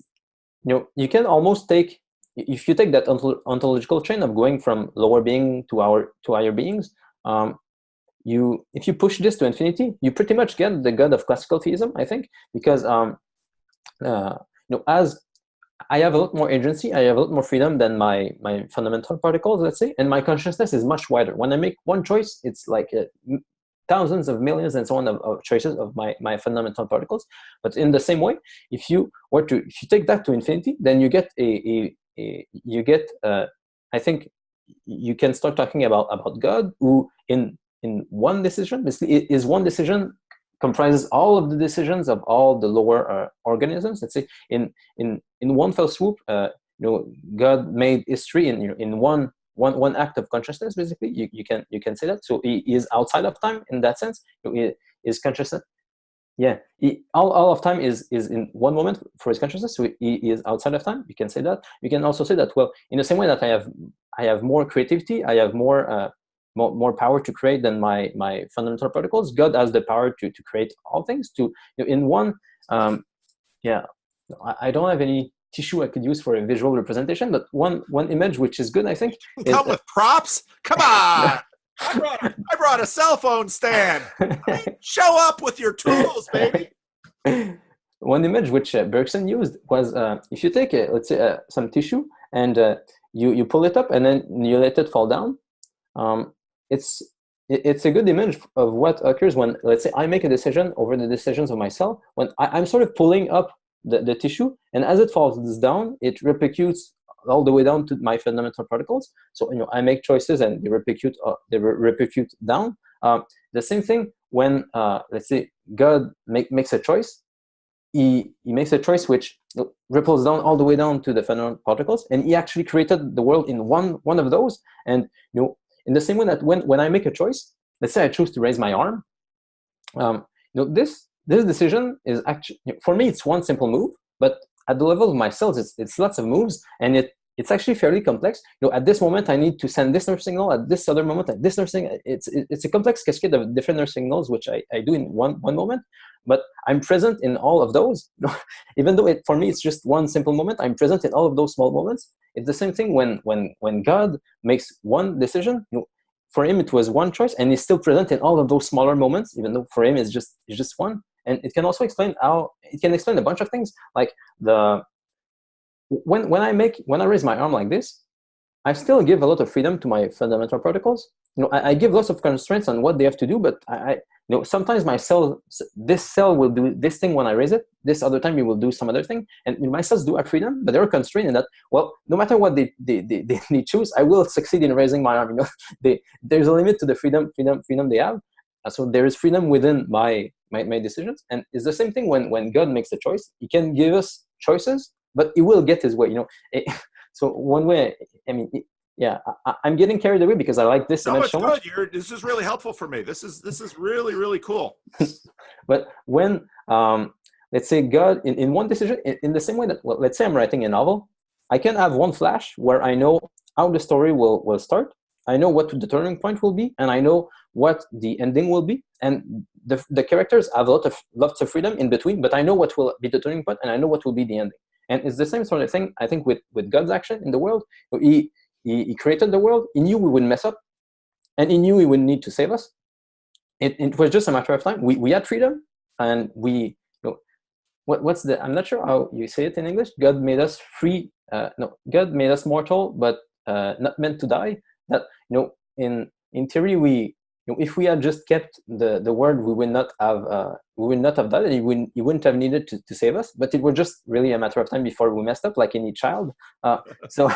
you can almost take, if you take that ontological chain of going from lower being to higher beings, if you push this to infinity, you pretty much get the God of classical theism, I think, because as I have a lot more agency, I have a lot more freedom than my fundamental particles, let's say, and my consciousness is much wider. When I make one choice, it's like thousands of millions and so on of choices of my fundamental particles. But in the same way, if you take that to infinity, then you get I think you can start talking about God, who in one decision, basically, is one decision comprises all of the decisions of all the lower organisms. Let's say in one fell swoop, God made history in one act of consciousness. Basically, you can say that. So he is outside of time in that sense. He is consciousness. Yeah, all of time is in one moment for his consciousness. So he is outside of time. You can say that. You can also say that, well, in the same way that I have more creativity, I have more power to create than my fundamental particles. God has the power to create all things. In one, I don't have any tissue I could use for a visual representation, but one image which is good, I think. Come with props? Come on! I brought a cell phone stand. Show up with your tools, baby. One image which Bergson used was, if you take let's say some tissue and you pull it up and then you let it fall down. It's a good image of what occurs when, let's say, I make a decision over the decisions of my cell. When I'm sort of pulling up the tissue, and as it falls down, it repercutes all the way down to my fundamental particles. So I make choices and they repercute down. The same thing when let's say God makes a choice. He makes a choice which ripples down all the way down to the fundamental particles, and he actually created the world in one of those. And in the same way that when I make a choice, let's say I choose to raise my arm, this decision is actually, for me, it's one simple move, but at the level of my cells, it's lots of moves, and it's actually fairly complex. At this moment, I need to send this nerve signal. At this other moment, at this nerve signal. It's a complex cascade of different nerve signals, which I do in one moment. But I'm present in all of those. Even though for me it's just one simple moment, I'm present in all of those small moments. It's the same thing when God makes one decision. For him it was one choice, and he's still present in all of those smaller moments, even though for him it's just one. And it can also explain a bunch of things, like when I raise my arm like this, I still give a lot of freedom to my fundamental particles. I give lots of constraints on what they have to do, but sometimes this cell will do this thing when I raise it. This other time it will do some other thing. And my cells do have freedom, but they're constrained in that, well, no matter what they choose, I will succeed in raising my arm. There's a limit to the freedom they have. So there is freedom within my decisions. And it's the same thing when God makes a choice. He can give us choices, but he will get his way. So one way, I'm getting carried away because I like this image so much. This is really helpful for me. This is really, really cool. But when, let's say God, in one decision, in the same way that, well, let's say I'm writing a novel, I can have one flash where I know how the story will start. I know what the turning point will be, and I know what the ending will be. And the characters have lots of freedom in between, but I know what will be the turning point, and I know what will be the ending. And it's the same sort of thing, I think, with God's action in the world. He he created the world. He knew we would mess up, and he knew he would need to save us. It was just a matter of time. We had freedom, and we, what's the, I'm not sure how you say it in English. God made us free. No, God made us mortal, but not meant to die. That, in theory, if we had just kept the word, we would not have died, and he wouldn't have needed to save us. But it was just really a matter of time before we messed up, like any child. So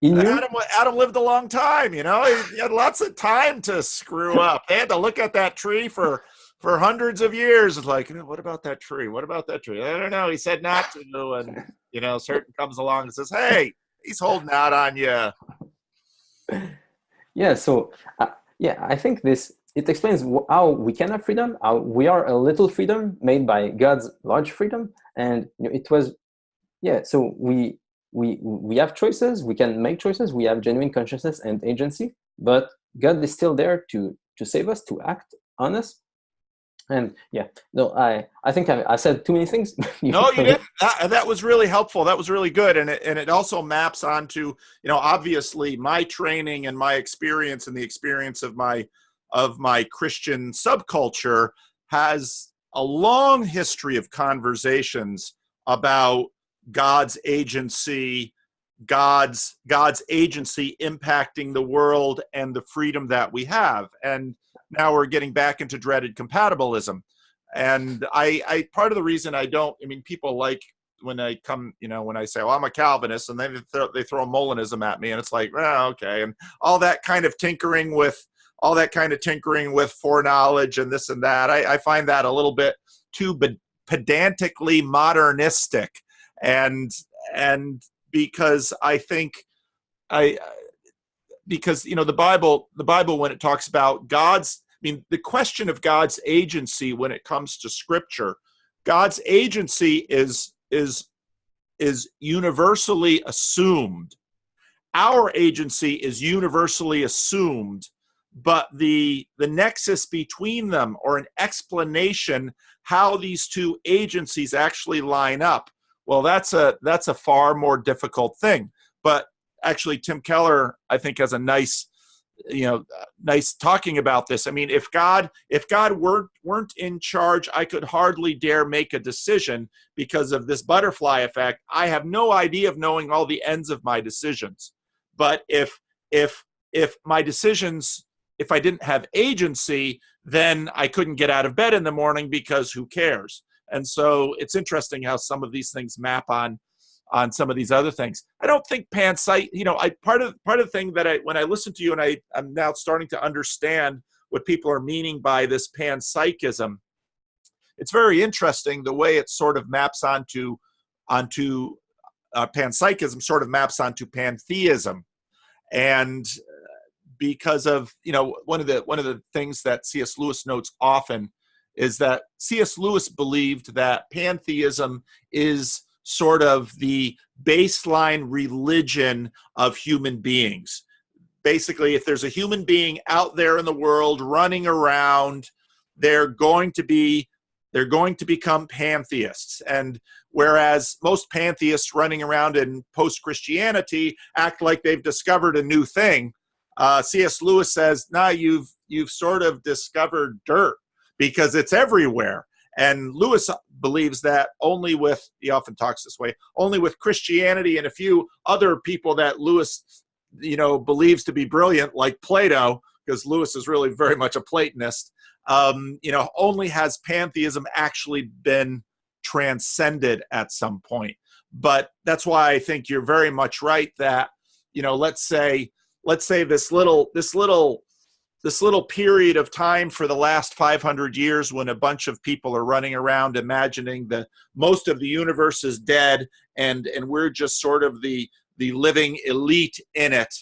he knew. Adam lived a long time. He had lots of time to screw up. They had to look at that tree for hundreds of years. It's like, what about that tree? What about that tree? I don't know. He said not to, and certain comes along and says, "Hey, he's holding out on you." Yeah. So. I think it explains how we can have freedom, how we are a little freedom made by God's large freedom. And it was, so we have choices, we can make choices, we have genuine consciousness and agency, but God is still there to save us, to act on us. And I think I said too many things. No, you didn't. That was really helpful. That was really good. And it also maps onto, obviously my training and my experience and the experience of my Christian subculture has a long history of conversations about God's agency, God's agency impacting the world and the freedom that we have. And now we're getting back into dreaded compatibilism. And I part of the reason people like when I come, when I say, well, I'm a Calvinist, and then they throw Molinism at me, and it's like, okay. And all that kind of tinkering with foreknowledge and this and that. I find that a little bit too pedantically modernistic. And because I think the Bible, when it talks about the question of God's agency when it comes to Scripture, God's agency is universally assumed. Our agency is universally assumed, but the nexus between them, or an explanation how these two agencies actually line up, well, that's a far more difficult thing. But actually, Tim Keller, I think, has a nice talking about this. I mean, if God weren't in charge, I could hardly dare make a decision because of this butterfly effect. I have no idea of knowing all the ends of my decisions. But if my decisions, if I didn't have agency, then I couldn't get out of bed in the morning because who cares? And so it's interesting how some of these things map on some of these other things. I don't think part of the thing that when I listen to you, and I'm now starting to understand what people are meaning by this panpsychism. It's very interesting the way it sort of maps onto panpsychism sort of maps onto pantheism. And because of, one of the things that C.S. Lewis notes often is that C.S. Lewis believed that pantheism is sort of the baseline religion of human beings. Basically, if there's a human being out there in the world running around, they're going to become pantheists. And whereas most pantheists running around in post-Christianity act like they've discovered a new thing, C.S. Lewis says, "Nah, you've sort of discovered dirt because it's everywhere." And Lewis believes that he often talks this way, only with Christianity and a few other people that Lewis, believes to be brilliant, like Plato, because Lewis is really very much a Platonist, only has pantheism actually been transcended at some point. But that's why I think you're very much right that, let's say this little period of time for the last 500 years when a bunch of people are running around imagining that most of the universe is dead and we're just sort of the living elite in it.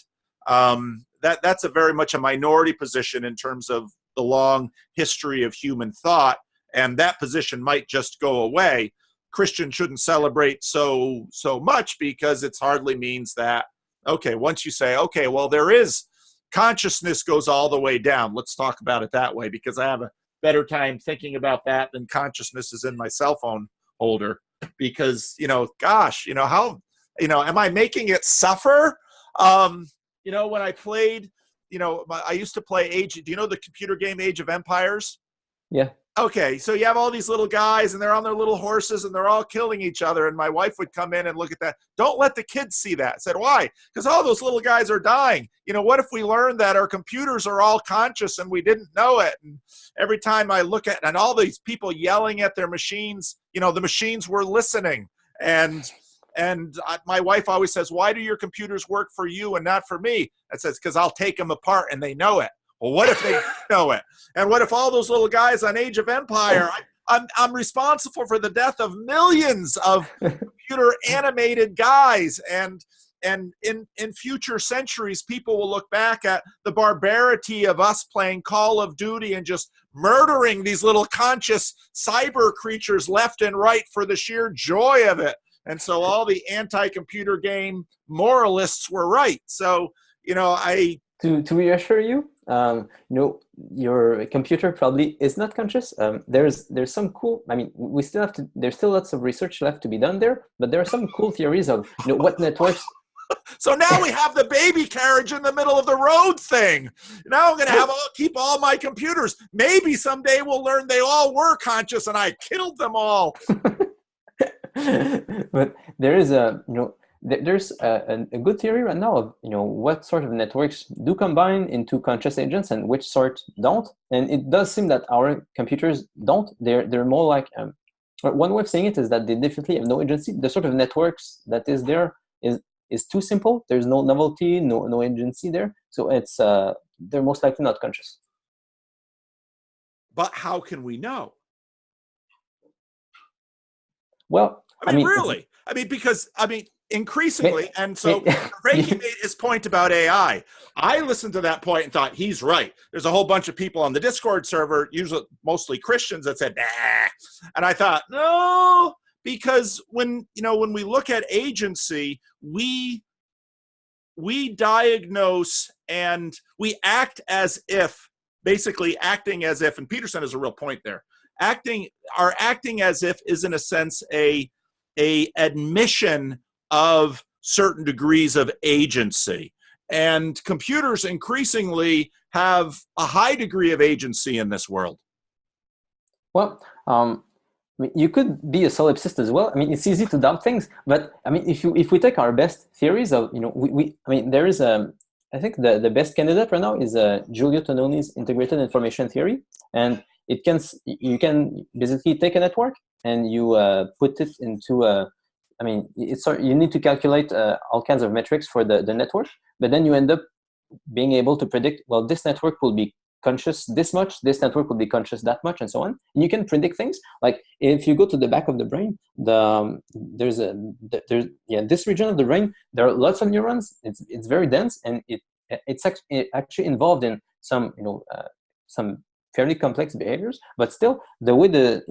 That's a very much a minority position in terms of the long history of human thought, and that position might just go away. Christians shouldn't celebrate so much because it hardly means that, okay, once you say, okay, well, there is consciousness goes all the way down. Let's talk about it that way, because I have a better time thinking about that than consciousness is in my cell phone holder. Because, how, am I making it suffer? You know, when I played, you know, I used to play do you know the computer game Age of Empires? Yeah. Okay, so you have all these little guys and they're on their little horses and they're all killing each other. And my wife would come in and look at that. Don't let the kids see that. I said, why? Because all those little guys are dying. You know, what if we learned that our computers are all conscious and we didn't know it? And every time I look at, and all these people yelling at their machines, you know, the machines were listening. And my wife always says, why do your computers work for you and not for me? I says, because I'll take them apart and they know it. Well, what if they know it? And what if all those little guys on Age of Empire, I'm responsible for the death of millions of computer animated guys. And in future centuries, people will look back at the barbarity of us playing Call of Duty and just murdering these little conscious cyber creatures left and right for the sheer joy of it. And so all the anti-computer game moralists were right. So, you know, to reassure you, you know, your computer probably is not conscious. There's some cool, I mean, we still have to, there's still lots of research left to be done there, but there are some cool theories of, you know, what networks. So now we have the baby carriage in the middle of the road thing. Now I'm going to keep all my computers. Maybe someday we'll learn they all were conscious and I killed them all. But there is there's a good theory right now of, you know, what sort of networks do combine into conscious agents and which sort don't. And it does seem that our computers don't. They're more like, one way of saying it is that they definitely have no agency. The sort of networks that is there is too simple. There's no novelty, no agency there. So it's they're most likely not conscious. But how can we know? Well, I mean really? Because increasingly, and so Vervaeke made his point about AI. I listened to that point and thought, he's right. There's a whole bunch of people on the Discord server, usually mostly Christians, that said, nah. And I thought, no, because when we look at agency, we diagnose and we act as if, basically acting as if, and Peterson has a real point there, acting as if is in a sense a admission of certain degrees of agency. And computers increasingly have a high degree of agency in this world. Well, you could be a solipsist as well. I mean, it's easy to doubt things, but I mean, if we take our best theories of, you know, I mean, there is I think the best candidate right now is Giulio Tononi's integrated information theory, and you can basically take a network and you put it into I mean, you need to calculate all kinds of metrics for the network, but then you end up being able to predict, well, this network will be conscious this much, this network will be conscious that much, and so on. And you can predict things. Like if you go to the back of the brain, there's this region of the brain, there are lots of neurons. It's very dense, and it's actually involved in some, you know, some fairly complex behaviors. But still, the way the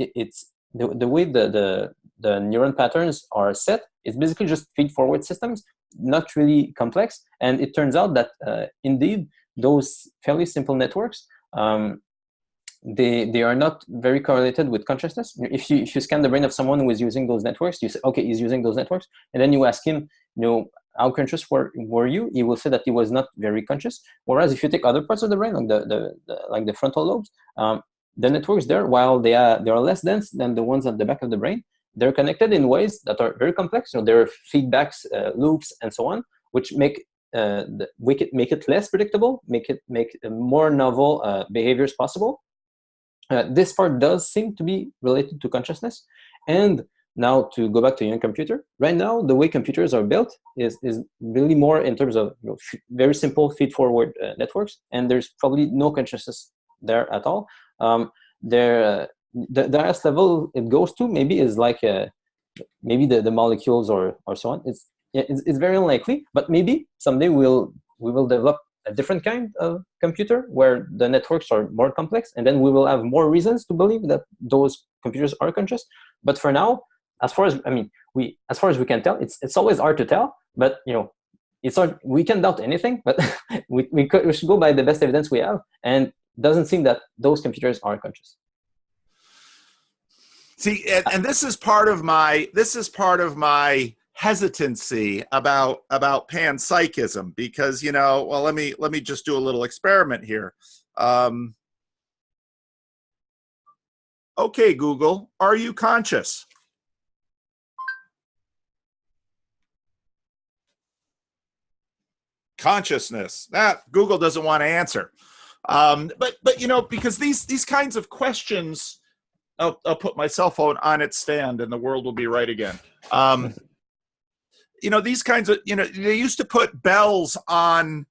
way the neuron patterns are set, it's basically just feed-forward systems, not really complex. And it turns out that indeed those fairly simple networks, they are not very correlated with consciousness. If you scan the brain of someone who is using those networks, you say, okay, he's using those networks, and then you ask him, you know, how conscious were you? He will say that he was not very conscious. Whereas if you take other parts of the brain, like the frontal lobes, the networks there, while they are less dense than the ones at the back of the brain, they're connected in ways that are very complex. So there are feedbacks, loops, and so on, which make it less predictable, make more novel behaviors possible. This part does seem to be related to consciousness. And now to go back to your computer, right now the way computers are built is really more in terms of, you know, very simple feed-forward networks, and there's probably no consciousness there at all. The highest level it goes to maybe is like maybe the molecules or so on. It's very unlikely, but maybe someday we will develop a different kind of computer where the networks are more complex, and then we will have more reasons to believe that those computers are conscious. But for now, as far as we can tell, it's always hard to tell. But you know, it's hard. We can doubt anything, but we should go by the best evidence we have, and it doesn't seem that those computers are conscious. See, and this is part of my hesitancy about panpsychism because, you know, well, let me just do a little experiment here. Okay, Google, are you conscious? Consciousness. That Google doesn't want to answer. But you know, because these kinds of questions, I'll put my cell phone on its stand and the world will be right again. You know, these kinds of, you know, they used to put bells on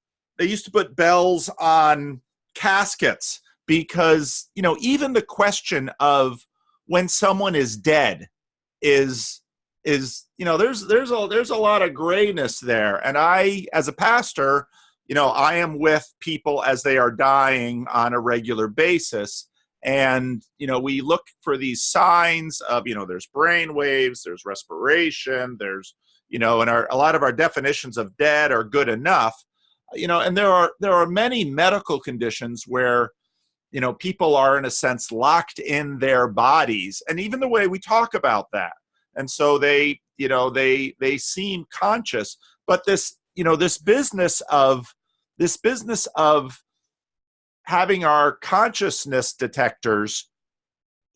caskets because, you know, even the question of when someone is dead is, you know, there's a lot of grayness there. And I, as a pastor, you know, I am with people as they are dying on a regular basis. And, you know, we look for these signs of, you know, there's brain waves, there's respiration, there's, you know, and a lot of our definitions of dead are good enough, you know, and there are many medical conditions where, you know, people are in a sense locked in their bodies, and even the way we talk about that. And so they, you know, they seem conscious, but this, you know, this business of having our consciousness detectors,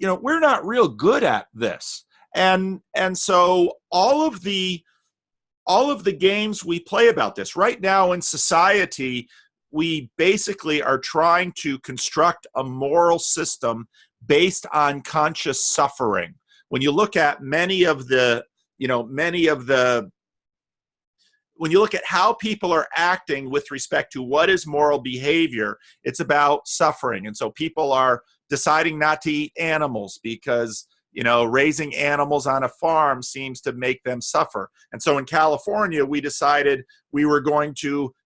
you know, we're not real good at this. And so all of the games we play about this right now in society, we basically are trying to construct a moral system based on conscious suffering. When you look at when you look at how people are acting with respect to what is moral behavior, it's about suffering. And so people are deciding not to eat animals because, you know, raising animals on a farm seems to make them suffer. And so in California, we decided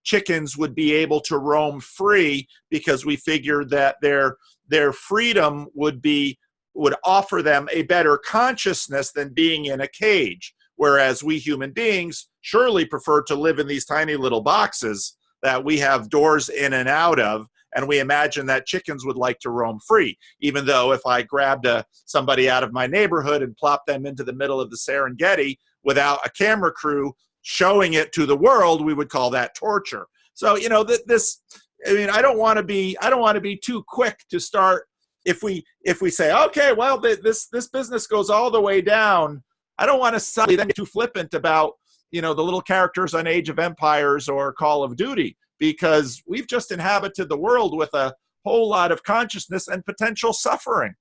chickens would be able to roam free because we figured that their freedom would offer them a better consciousness than being in a cage. Whereas we human beings surely prefer to live in these tiny little boxes that we have doors in and out of. And we imagine that chickens would like to roam free, even though if I grabbed somebody out of my neighborhood and plopped them into the middle of the Serengeti without a camera crew showing it to the world, we would call that torture. So, you know, I don't want to be too quick to start. If we say, okay, well, this business goes all the way down, I don't want to suddenly then get too flippant about, you know, the little characters on Age of Empires or Call of Duty, because we've just inhabited the world with a whole lot of consciousness and potential suffering.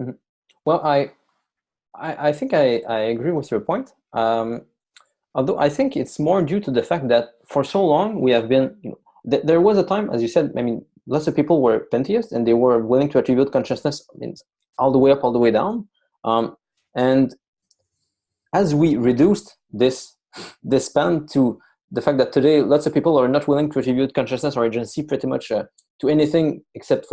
Mm-hmm. Well, I think I agree with your point. Although I think it's more due to the fact that for so long we have been, you know, there was a time, as you said, I mean, lots of people were pantheists and they were willing to attribute consciousness, I mean, all the way up, all the way down. And as we reduced this span to the fact that today lots of people are not willing to attribute consciousness or agency pretty much to anything except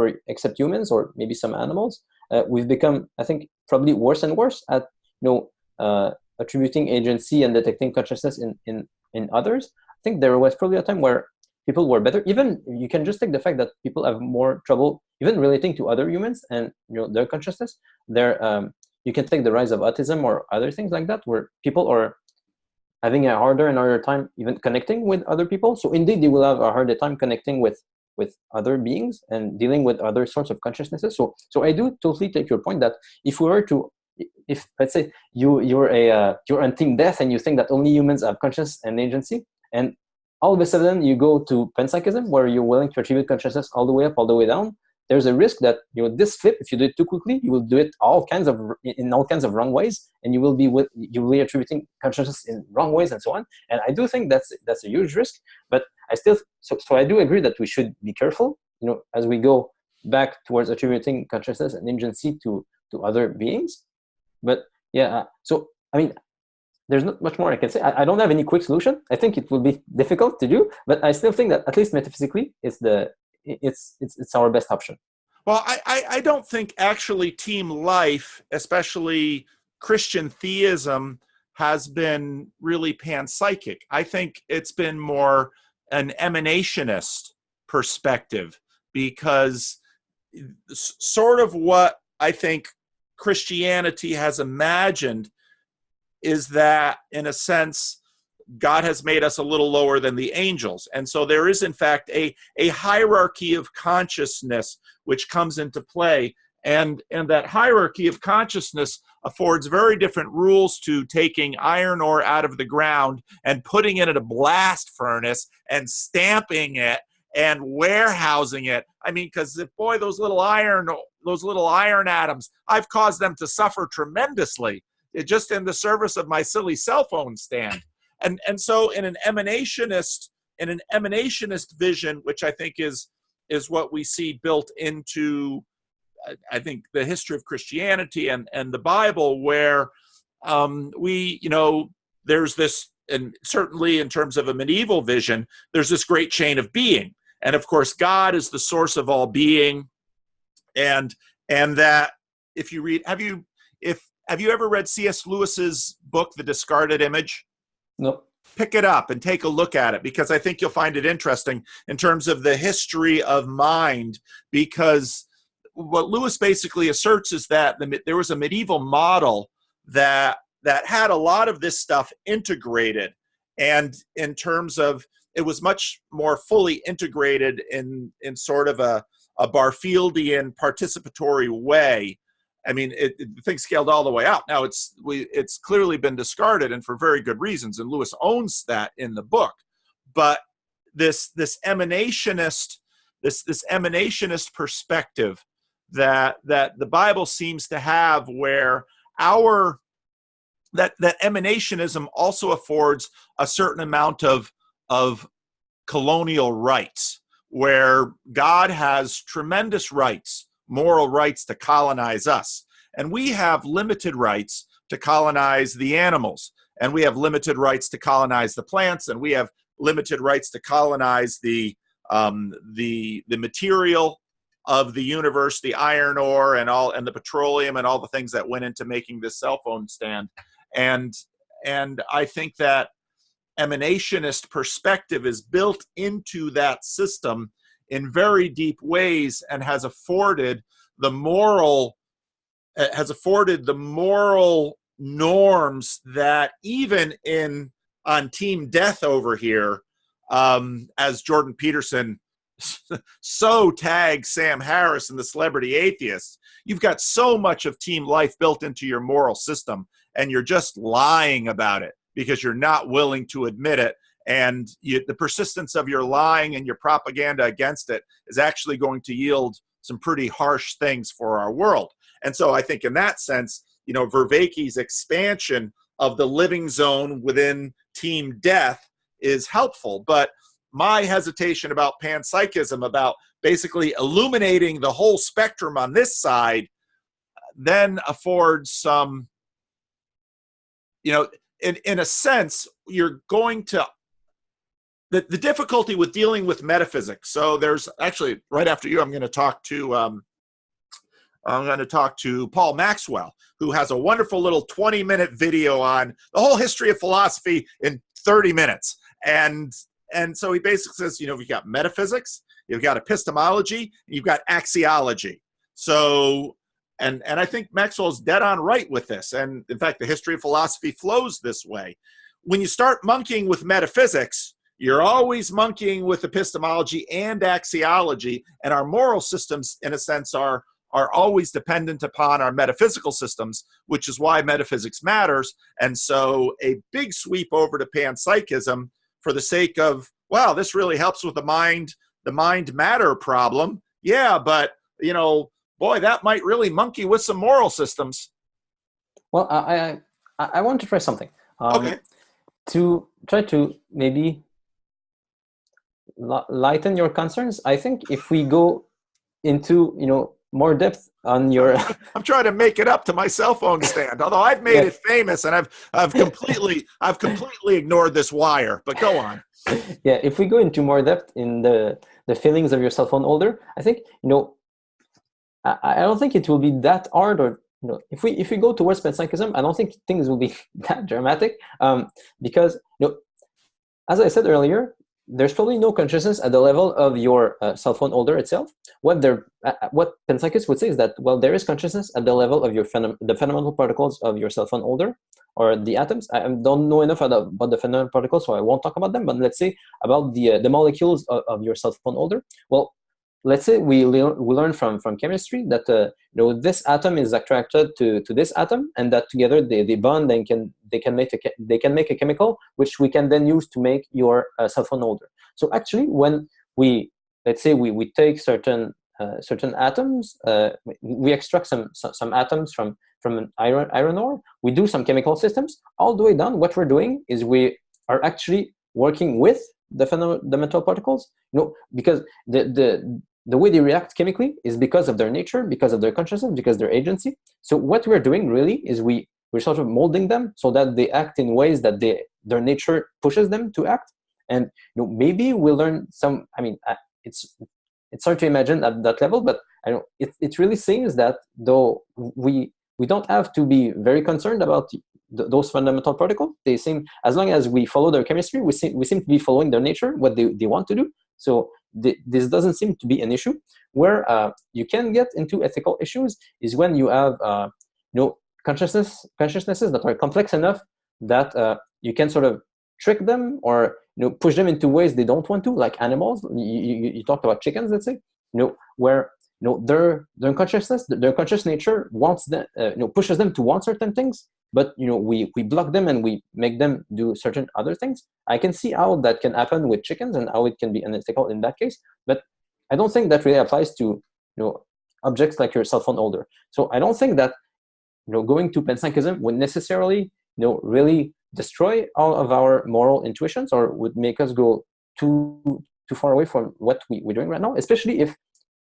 humans or maybe some animals, we've become, I think, probably worse and worse at, you know, attributing agency and detecting consciousness in others. I think there was probably a time where people were better. Even you can just take the fact that people have more trouble even relating to other humans and, you know, their consciousness. You can take the rise of autism or other things like that, where people are having a harder and harder time even connecting with other people. So indeed, they will have a harder time connecting with other beings and dealing with other sorts of consciousnesses. So I do totally take your point that if let's say you're on team death and you think that only humans have conscience and agency, and all of a sudden you go to panpsychism where you're willing to attribute consciousness all the way up, all the way down, there's a risk that, you know, this flip, if you do it too quickly, you will do it in all kinds of wrong ways, and you will be attributing consciousness in wrong ways and so on. And I do think that's a huge risk. But I still so I do agree that we should be careful, you know, as we go back towards attributing consciousness and agency to other beings. But yeah, so I mean, there's not much more I can say. I don't have any quick solution. I think it will be difficult to do, but I still think that at least metaphysically, it's our best option. Well, I don't think actually team life, especially Christian theism, has been really panpsychic. I think it's been more an emanationist perspective, because sort of what I think Christianity has imagined is that, in a sense, God has made us a little lower than the angels. And so there is, in fact, a hierarchy of consciousness which comes into play. And that hierarchy of consciousness affords very different rules to taking iron ore out of the ground and putting it in a blast furnace and stamping it and warehousing it. I mean, because boy, those little iron atoms, I've caused them to suffer tremendously just in the service of my silly cell phone stand. And so in an emanationist vision, which I think is what we see built into, I think, the history of Christianity and the Bible, where there's this, and certainly in terms of a medieval vision, there's this great chain of being. And of course, God is the source of all being. And that if you read, have you ever read C.S. Lewis's book, The Discarded Image? No. Pick it up and take a look at it, because I think you'll find it interesting in terms of the history of mind, because what Lewis basically asserts is that there was a medieval model that had a lot of this stuff integrated, and in terms of, it was much more fully integrated in sort of a Barfieldian participatory way. I mean, the thing scaled all the way out. Now it's clearly been discarded, and for very good reasons. And Lewis owns that in the book. But this emanationist perspective that the Bible seems to have, where that emanationism also affords a certain amount of colonial rights, where God has tremendous rights, moral rights to colonize us. And we have limited rights to colonize the animals. And we have limited rights to colonize the plants. And we have limited rights to colonize the material of the universe, the iron ore and the petroleum and all the things that went into making this cell phone stand. And I think that emanationist perspective is built into that system in very deep ways, and has afforded the moral norms that even on Team Death over here, as Jordan Peterson so tags Sam Harris and the Celebrity Atheists, you've got so much of Team Life built into your moral system, and you're just lying about it because you're not willing to admit it. And the persistence of your lying and your propaganda against it is actually going to yield some pretty harsh things for our world. And so I think in that sense, Vervaeke's expansion of the living zone within Team Death is helpful. But my hesitation about panpsychism, about basically illuminating the whole spectrum on this side, then affords some, in a sense, you're going to, the difficulty with dealing with metaphysics. So there's actually, right after you, I'm going to talk to Paul Maxwell, who has a wonderful little 20-minute video on the whole history of philosophy in 30 minutes. And so he basically says, you've got metaphysics, you've got epistemology, you've got axiology. So, and I think Maxwell's dead on right with this. And in fact, the history of philosophy flows this way. When you start monkeying with metaphysics, you're always monkeying with epistemology and axiology, and our moral systems, in a sense, are always dependent upon our metaphysical systems, which is why metaphysics matters. And so a big sweep over to panpsychism for the sake of, wow, this really helps with the mind matter problem. Yeah, but, boy, that might really monkey with some moral systems. Well, I want to try something. Okay. To try to maybe lighten your concerns, I think if we go into, more depth on your I'm trying to make it up to my cell phone stand, although I've made it famous, and I've completely ignored this wire, but go on. Yeah, if we go into more depth in the feelings of your cell phone holder, I think, I don't think it will be that hard, or if we go towards panpsychism, I don't think things will be that dramatic, because as I said earlier, there's probably no consciousness at the level of your cell phone holder itself. What panpsychists would say is that, well, there is consciousness at the level of your the fundamental particles of your cell phone holder, or the atoms. I don't know enough about the fundamental particles, so I won't talk about them. But let's say about the molecules of your cell phone holder. Well, let's say we learn from chemistry that this atom is attracted to this atom, and that together they bond and they can make a chemical which we can then use to make your cell phone holder. So actually, when let's say we take certain atoms, we extract some atoms from an iron ore, we do some chemical systems all the way down. What we're doing is we are actually working with the fundamental particles, because the way they react chemically is because of their nature, because of their consciousness, because of their agency. So what we're doing really is we're sort of molding them so that they act in ways that their nature pushes them to act. And maybe we'll learn some. I mean, it's hard to imagine at that level, but it really seems that though we don't have to be very concerned about those fundamental particles. They seem, as long as we follow their chemistry, we seem to be following their nature, what they want to do. So this doesn't seem to be an issue. Where you can get into ethical issues is when you have consciousnesses that are complex enough that you can sort of trick them or push them into ways they don't want to, like animals. You talked about chickens, let's say, where their consciousness, their conscious nature wants them, pushes them to want certain things, but we block them and we make them do certain other things. I can see how that can happen with chickens and how it can be unethical in that case, but I don't think that really applies to objects like your cell phone holder. So I don't think that going to panpsychism would necessarily really destroy all of our moral intuitions or would make us go too far away from what we're doing right now, especially if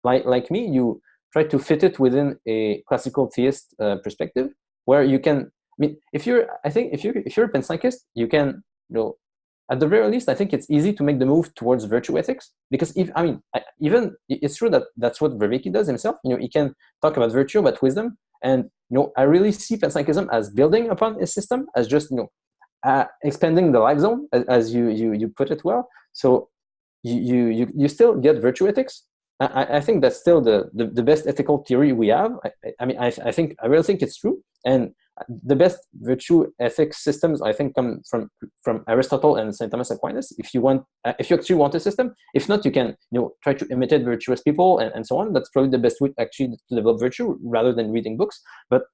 like me, you try to fit it within a classical theist perspective, where you can. I mean, if you're a panpsychist, you can, at the very least, I think it's easy to make the move towards virtue ethics, because even it's true that that's what Vervaeke does himself. He can talk about virtue, about wisdom, and I really see panpsychism as building upon his system, as just expanding the life zone, as you put it well. So you still get virtue ethics. I think that's still the best ethical theory we have. I really think it's true, and the best virtue ethics systems, I think, come from Aristotle and Saint Thomas Aquinas. If you actually want a system, if not, you can try to imitate virtuous people and so on. That's probably the best way actually to develop virtue, rather than reading books. But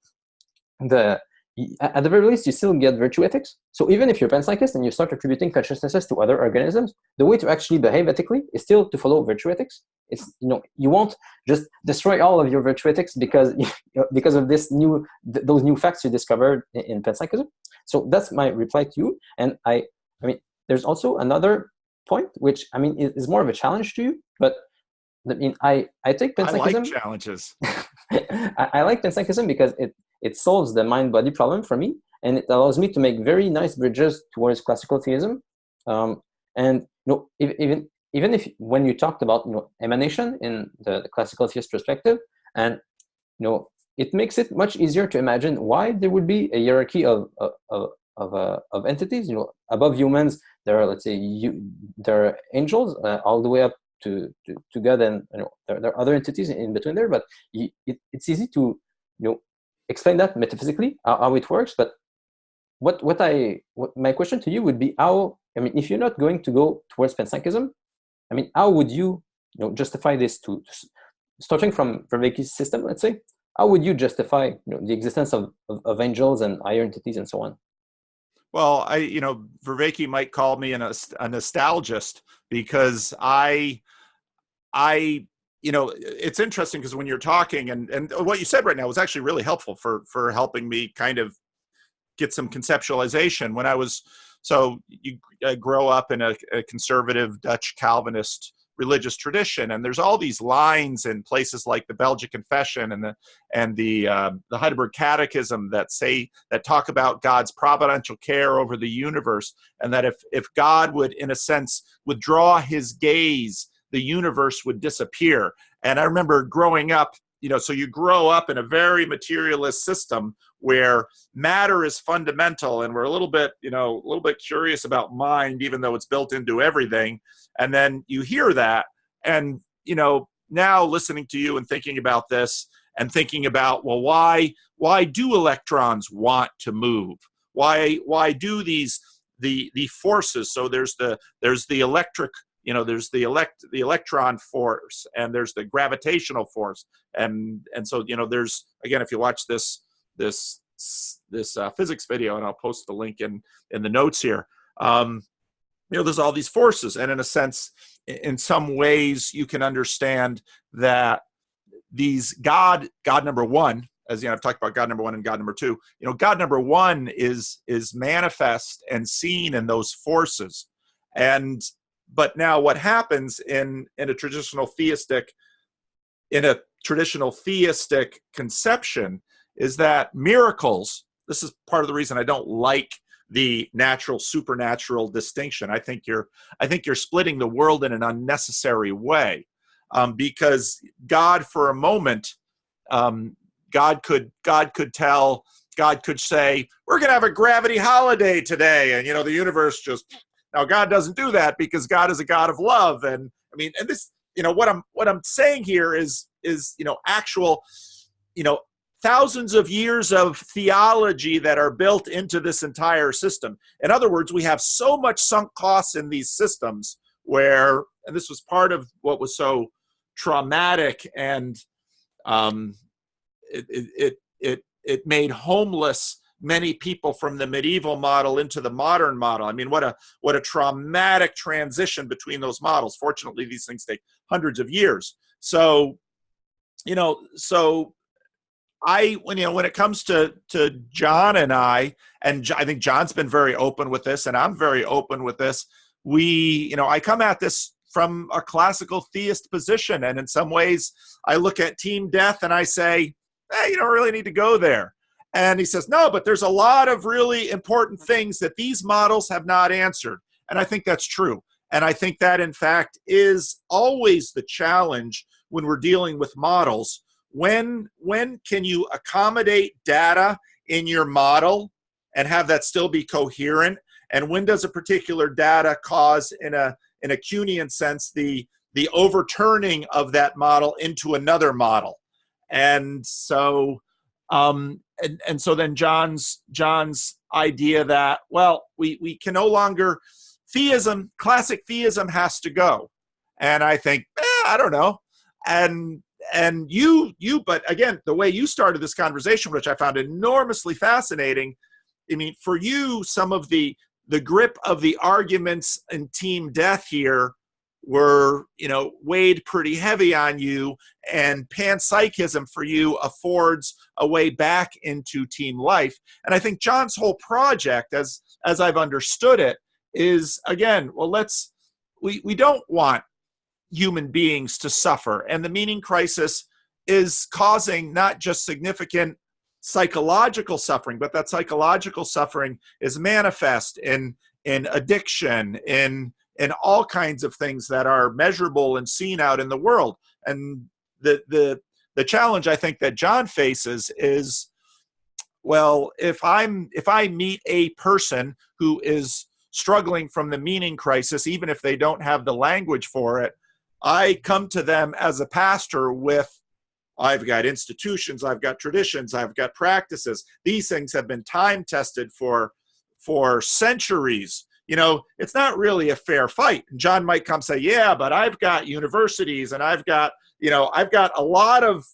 at the very least, you still get virtue ethics. So even if you're a panpsychist and you start attributing consciousnesses to other organisms, the way to actually behave ethically is still to follow virtue ethics. It's you won't just destroy all of your virtue ethics because of those new facts you discovered in panpsychism. So that's my reply to you. And I mean, there's also another point which is more of a challenge to you, but I take panpsychism. I like challenges. I like panpsychism because it solves the mind-body problem for me, and it allows me to make very nice bridges towards classical theism. And even if when you talked about emanation in the classical theist perspective, and it makes it much easier to imagine why there would be a hierarchy of entities. Above humans, there are, let's say, there are angels all the way up to God, and there are other entities in between there. But it's easy to explain that metaphysically how it works. But what my question to you would be, how, if you're not going to go towards panpsychism, how would you justify this to starting from Vervaeke's system, let's say, how would you justify the existence of angels and higher entities and so on? Well, Vervaeke might call me a nostalgist, because it's interesting, because when you're talking, and what you said right now was actually really helpful for helping me kind of get some conceptualization. When you grow up in a conservative Dutch Calvinist religious tradition, and there's all these lines in places like the Belgic Confession and the Heidelberg Catechism that talk about God's providential care over the universe, and that if God would, in a sense, withdraw his gaze, the universe would disappear. And I remember growing up so you grow up in a very materialist system where matter is fundamental, and we're a little bit curious about mind, even though it's built into everything. And then you hear that, and now listening to you and thinking about this and thinking about, well, why do electrons want to move? Why do the forces? So there's the electric, there's the electron force, and there's the gravitational force, and so there's, again, if you watch this physics video, and I'll post the link in the notes here, there's all these forces, and in a sense, in some ways, you can understand that these God number one, as I've talked about God number one and God number two, God number one is manifest and seen in those forces. But now what happens in a traditional theistic conception is that miracles, this is part of the reason I don't like the natural supernatural distinction. I think you're splitting the world in an unnecessary way, because God, for a moment, God could say, we're going to have a gravity holiday today, and the universe just. Now, God doesn't do that, because God is a God of love, and this, what I'm saying here is actual, thousands of years of theology that are built into this entire system. In other words, we have so much sunk costs in these systems where, and this was part of what was so traumatic, and it made homeless many people from the medieval model into the modern model. What a traumatic transition between those models. Fortunately, these things take hundreds of years. So, when it comes to John and I think John's been very open with this, and I'm very open with this. I come at this from a classical theist position, and in some ways, I look at team death and I say, you don't really need to go there. And he says, no, but there's a lot of really important things that these models have not answered. And I think that's true. And I think that, in fact, is always the challenge when we're dealing with models. When can you accommodate data in your model and have that still be coherent? And when does a particular data cause, in a Kuhnian sense, the overturning of that model into another model? And so so then John's idea that, well, we can no longer, classic theism has to go. And I think, I don't know. And you, but again, the way you started this conversation, which I found enormously fascinating, for you, some of the grip of the arguments in team death here were, weighed pretty heavy on you, and panpsychism for you affords a way back into team life. And I think John's whole project, as I've understood it, is, again, well, we don't want human beings to suffer, and the meaning crisis is causing not just significant psychological suffering, but that psychological suffering is manifest in addiction, in all kinds of things that are measurable and seen out in the world. And the challenge I think that John faces is, well, if I meet a person who is struggling from the meaning crisis, even if they don't have the language for it, I come to them as a pastor with, I've got institutions, I've got traditions, I've got practices. These things have been time tested for centuries. It's not really a fair fight. And John might come say, yeah, but I've got universities, and I've got a lot of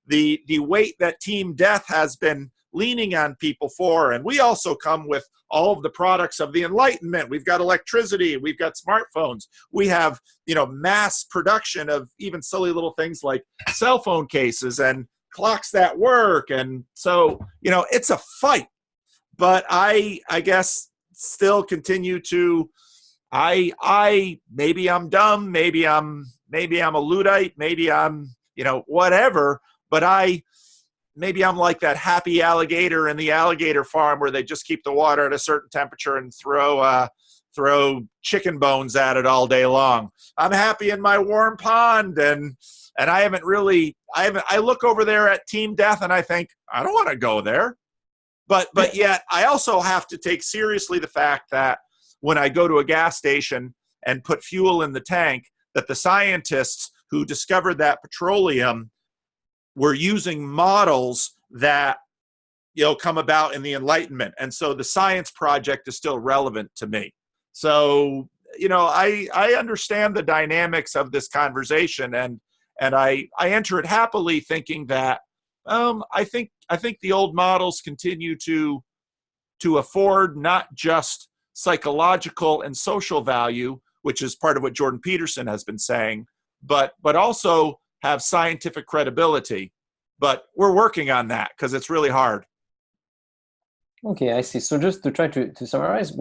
the weight that team death has been leaning on people for. And we also come with all of the products of the Enlightenment. We've got electricity, we've got smartphones, we have, mass production of even silly little things like cell phone cases and clocks that work. And so, it's a fight. But I guess still continue to, maybe I'm dumb, maybe I'm a Luddite, maybe I'm, whatever, but I maybe I'm like that happy alligator in the alligator farm where they just keep the water at a certain temperature and throw chicken bones at it all day long. I'm happy in my warm pond, and I look over there at Team Death and I think, I don't want to go there. But yet I also have to take seriously the fact that when I go to a gas station and put fuel in the tank, that the scientists who discovered that petroleum were using models that come about in the Enlightenment. And so the science project is still relevant to me. So, I understand the dynamics of this conversation, and I enter it happily thinking that I think the old models continue to afford not just psychological and social value, which is part of what Jordan Peterson has been saying, but also have scientific credibility. But we're working on that because it's really hard. Okay, I see. So just to try to summarize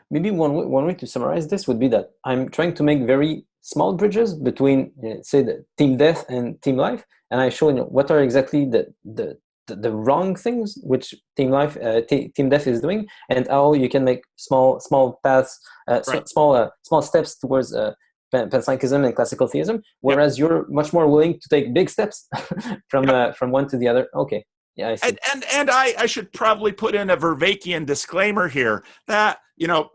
maybe one way to summarize this would be that I'm trying to make very small bridges between, say, the Team Death and Team Life, and I show what are exactly the wrong things which Team Death is doing, and how you can make small paths, Right. small steps towards panpsychism and classical theism, whereas you're much more willing to take big steps from one to the other. Okay, yeah, I see. And I should probably put in a Vervaekean disclaimer here that,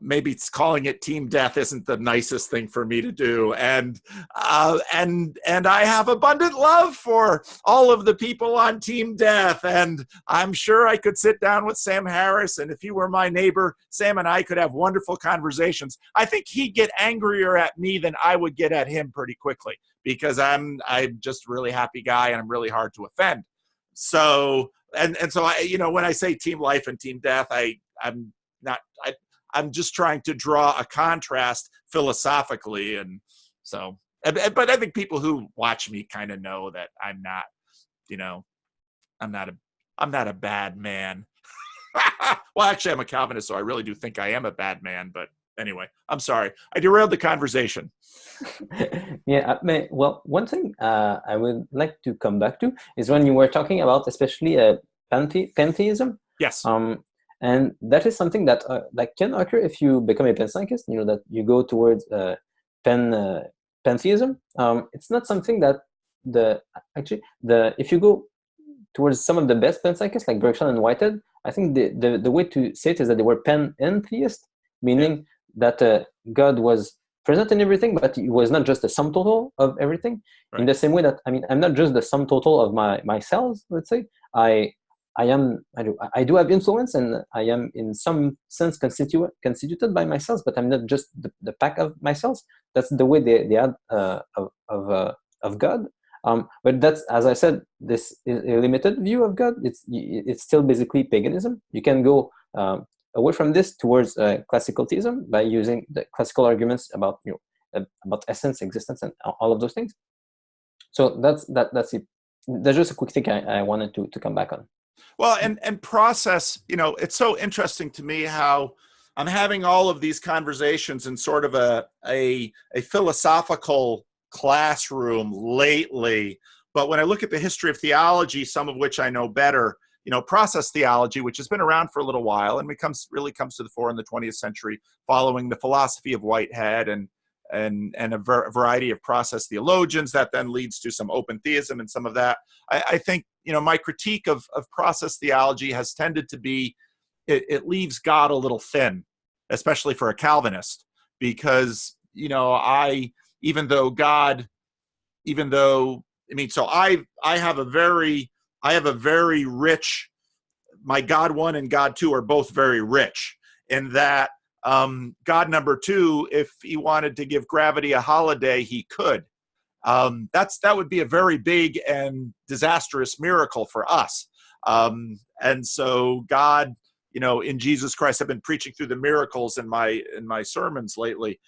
maybe it's calling it Team Death isn't the nicest thing for me to do. And I have abundant love for all of the people on Team Death. And I'm sure I could sit down with Sam Harris. And if he were my neighbor, Sam and I could have wonderful conversations. I think he'd get angrier at me than I would get at him pretty quickly, because I'm just a really happy guy and I'm really hard to offend. So, and so when I say Team Life and Team Death, I'm just trying to draw a contrast philosophically. And so, but I think people who watch me kind of know that I'm not a bad man. Well, actually I'm a Calvinist, so I really do think I am a bad man, but anyway, I'm sorry. I derailed the conversation. Well, one thing I would like to come back to is when you were talking about especially pantheism. Yes. And that is something that can occur if you become a panpsychist, that you go towards pantheism. It's not something that if you go towards some of the best panpsychists like Bergson and Whitehead, I think the way to say it is that they were panentheist, meaning that God was present in everything, but it was not just the sum total of everything. Right. In the same way that, I'm not just the sum total of my cells, let's say. I do have influence, and I am in some sense constituted by my cells, but I'm not just the pack of my cells. That's the way they had of God. But that's, as I said, this is a limited view of God. It's still basically paganism. You can go away from this towards classical theism by using the classical arguments about essence, existence, and all of those things. So that's it. That's just a quick thing I wanted to come back on. Well, and process, it's so interesting to me how I'm having all of these conversations in sort of a philosophical classroom lately. But when I look at the history of theology, some of which I know better, process theology, which has been around for a little while and really comes to the fore in the 20th century, following the philosophy of Whitehead and a variety of process theologians, that then leads to some open theism and some of that. I think, my critique of process theology has tended to be, it leaves God a little thin, especially for a Calvinist, because, I have a very rich, my God 1 and God 2 are both very rich in that God number 2, if he wanted to give gravity a holiday, he could. That would be a very big and disastrous miracle for us. And so God, in Jesus Christ, I've been preaching through the miracles in my sermons lately.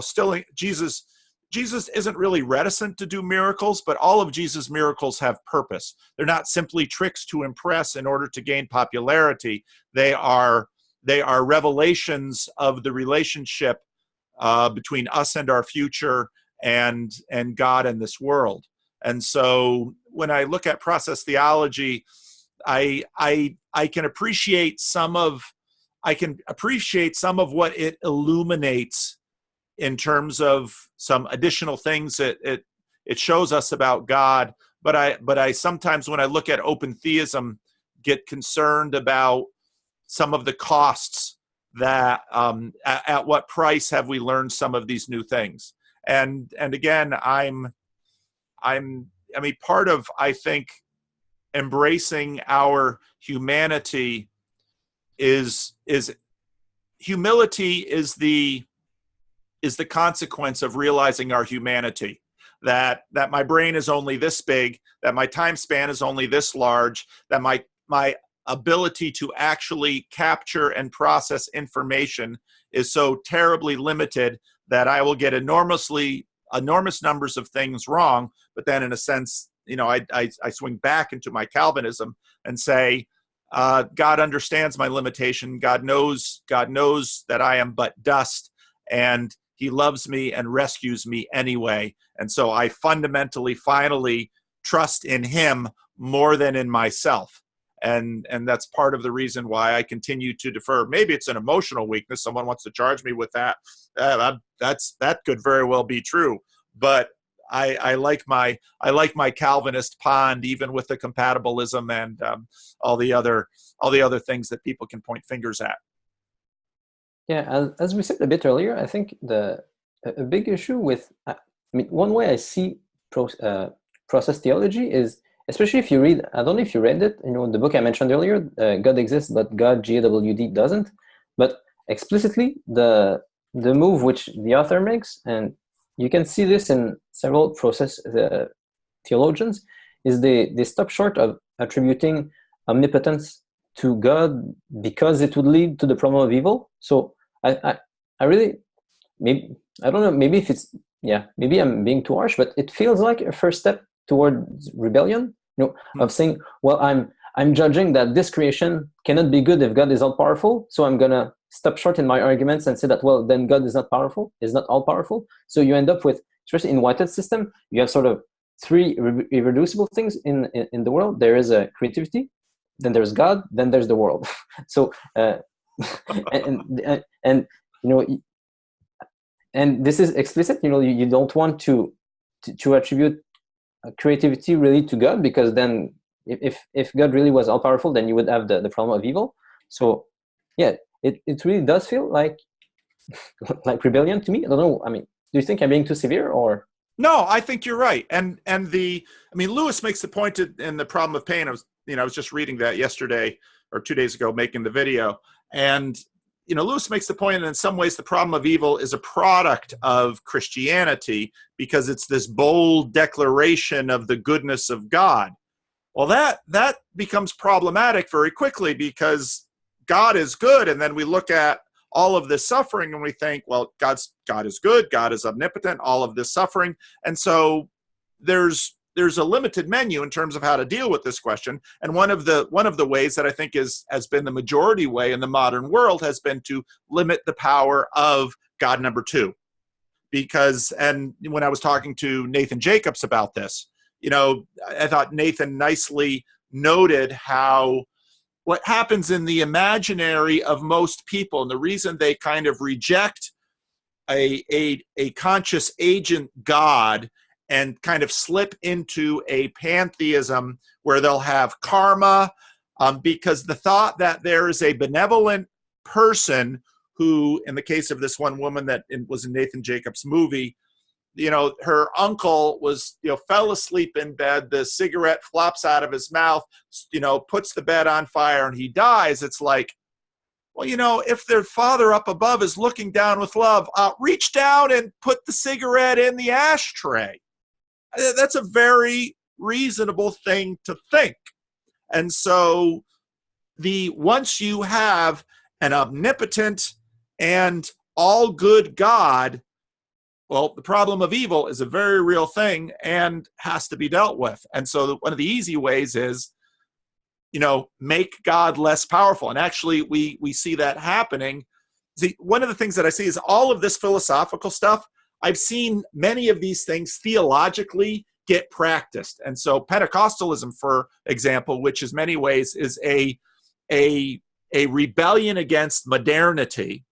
Still Jesus isn't really reticent to do miracles, but all of Jesus' miracles have purpose. They're not simply tricks to impress in order to gain popularity. They are revelations of the relationship between us and our future and God and this world. And so when I look at process theology, I can appreciate some of what it illuminates in terms of some additional things that it shows us about God. But I sometimes, when I look at open theism, get concerned about some of the costs that at what price have we learned some of these new things. And again, part of, I think, embracing our humanity is humility is the consequence of realizing our humanity, that my brain is only this big, that my time span is only this large, that my ability to actually capture and process information is so terribly limited that I will get enormous numbers of things wrong. But then, in a sense, I swing back into my Calvinism and say, God understands my limitation. God knows that I am but dust, and he loves me and rescues me anyway. And so I fundamentally, finally trust in him more than in myself. And that's part of the reason why I continue to defer. Maybe it's an emotional weakness. Someone wants to charge me with that. That could very well be true. But I like my Calvinist pond, even with the compatibilism and all the other things that people can point fingers at. Yeah, as we said a bit earlier, I think a big issue with, one way I see process theology is, especially if you read, I don't know if you read it, the book I mentioned earlier, God Exists, but God, GAWD, doesn't. But explicitly, the move which the author makes, and you can see this in several process theologians, is they stop short of attributing omnipotence to God because it would lead to the problem of evil. So I really, maybe, I don't know, maybe maybe I'm being too harsh, but it feels like a first step towards rebellion, of saying, well, I'm judging that this creation cannot be good if God is all powerful, so I'm gonna stop short in my arguments and say that, well, then God is not all powerful. So you end up with, especially in Whitehead's system, you have sort of three irreducible things in the world. There is a creativity, then there's God, then there's the world. So and this is explicit. You don't want to attribute creativity really to God, because then if God really was all powerful, then you would have the problem of evil. So yeah, it really does feel like rebellion to me. I don't know. Do you think I'm being too severe, or? No, I think you're right. And Lewis makes the point in The Problem of Pain. I was just reading that yesterday or 2 days ago, making the video. And, Lewis makes the point that in some ways the problem of evil is a product of Christianity, because it's this bold declaration of the goodness of God. Well, that becomes problematic very quickly, because God is good. And then we look at all of this suffering and we think, well, God is good, God is omnipotent, all of this suffering. And so there's a limited menu in terms of how to deal with this question. And one of the ways that I think has been the majority way in the modern world has been to limit the power of God number two. Because, and when I was talking to Nathan Jacobs about this, I thought Nathan nicely noted how what happens in the imaginary of most people, and the reason they kind of reject a conscious agent God and kind of slip into a pantheism where they'll have karma, because the thought that there is a benevolent person who, in the case of this one woman that was in Nathan Jacobs' movie, her uncle was, fell asleep in bed, the cigarette flops out of his mouth, puts the bed on fire, and he dies. It's like, well, if their father up above is looking down with love, reach down and put the cigarette in the ashtray. That's a very reasonable thing to think. And so once you have an omnipotent and all good God, well, the problem of evil is a very real thing and has to be dealt with. And so one of the easy ways is, make God less powerful. And actually, we see that happening. See, one of the things that I see is all of this philosophical stuff. I've seen many of these things theologically get practiced. And so Pentecostalism, for example, which in many ways is a rebellion against modernity.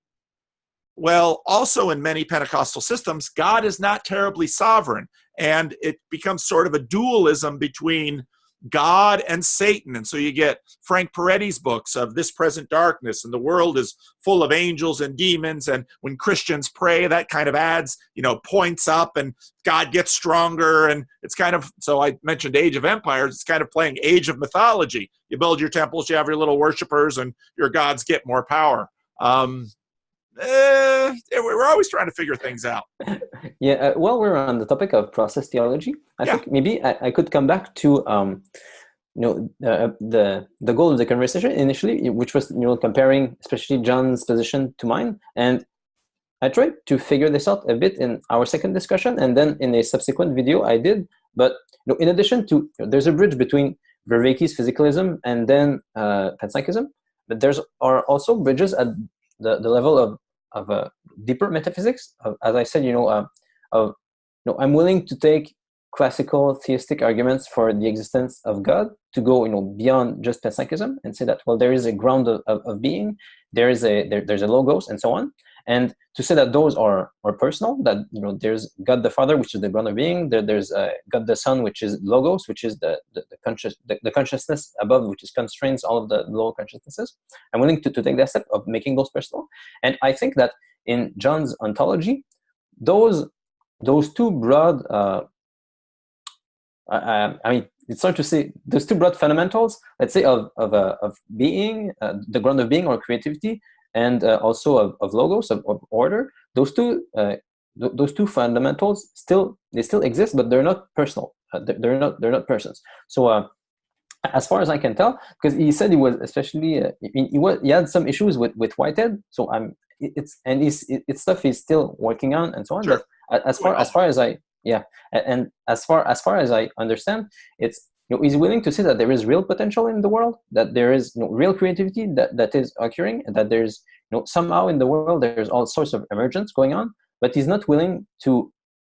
Well, also in many Pentecostal systems, God is not terribly sovereign, and it becomes sort of a dualism between God and Satan. And so you get Frank Peretti's books of This Present Darkness, and the world is full of angels and demons, and when Christians pray, that kind of adds, points up, and God gets stronger. And it's kind of, so I mentioned Age of Empires, it's kind of playing Age of Mythology. You build your temples, you have your little worshipers, and your gods get more power. We're always trying to figure things out. Yeah, while we're on the topic of process theology, I think maybe I could come back to the goal of the conversation initially, which was comparing especially John's position to mine, and I tried to figure this out a bit in our second discussion, and then in a subsequent video I did. But in addition to, there's a bridge between Vervaeke's physicalism and then Panpsychism, but are also bridges at the level of deeper metaphysics. As I said, I'm willing to take classical theistic arguments for the existence of God to go, beyond just Panpsychism and say that, well, there is a ground of being, there's a logos, and so on. And to say that those are personal, that there's God the Father, which is the ground of being, there's God the Son, which is logos, which is the consciousness above, which is constrains all of the lower consciousnesses. I'm willing to take that step of making those personal. And I think that in John's ontology, those two broad, it's hard to say, those two broad fundamentals, let's say, of being, the ground of being or creativity, and also of logos, of order. Those two fundamentals still exist, but they're not personal. They're not persons. So as far as I can tell, because he said he was especially he had some issues with Whitehead. So it's stuff he's still working on and so on. Sure. But as far as I understand, it's he's willing to say that there is real potential in the world, that there is real creativity that is occurring, and that there's somehow in the world there's all sorts of emergence going on, but he's not willing to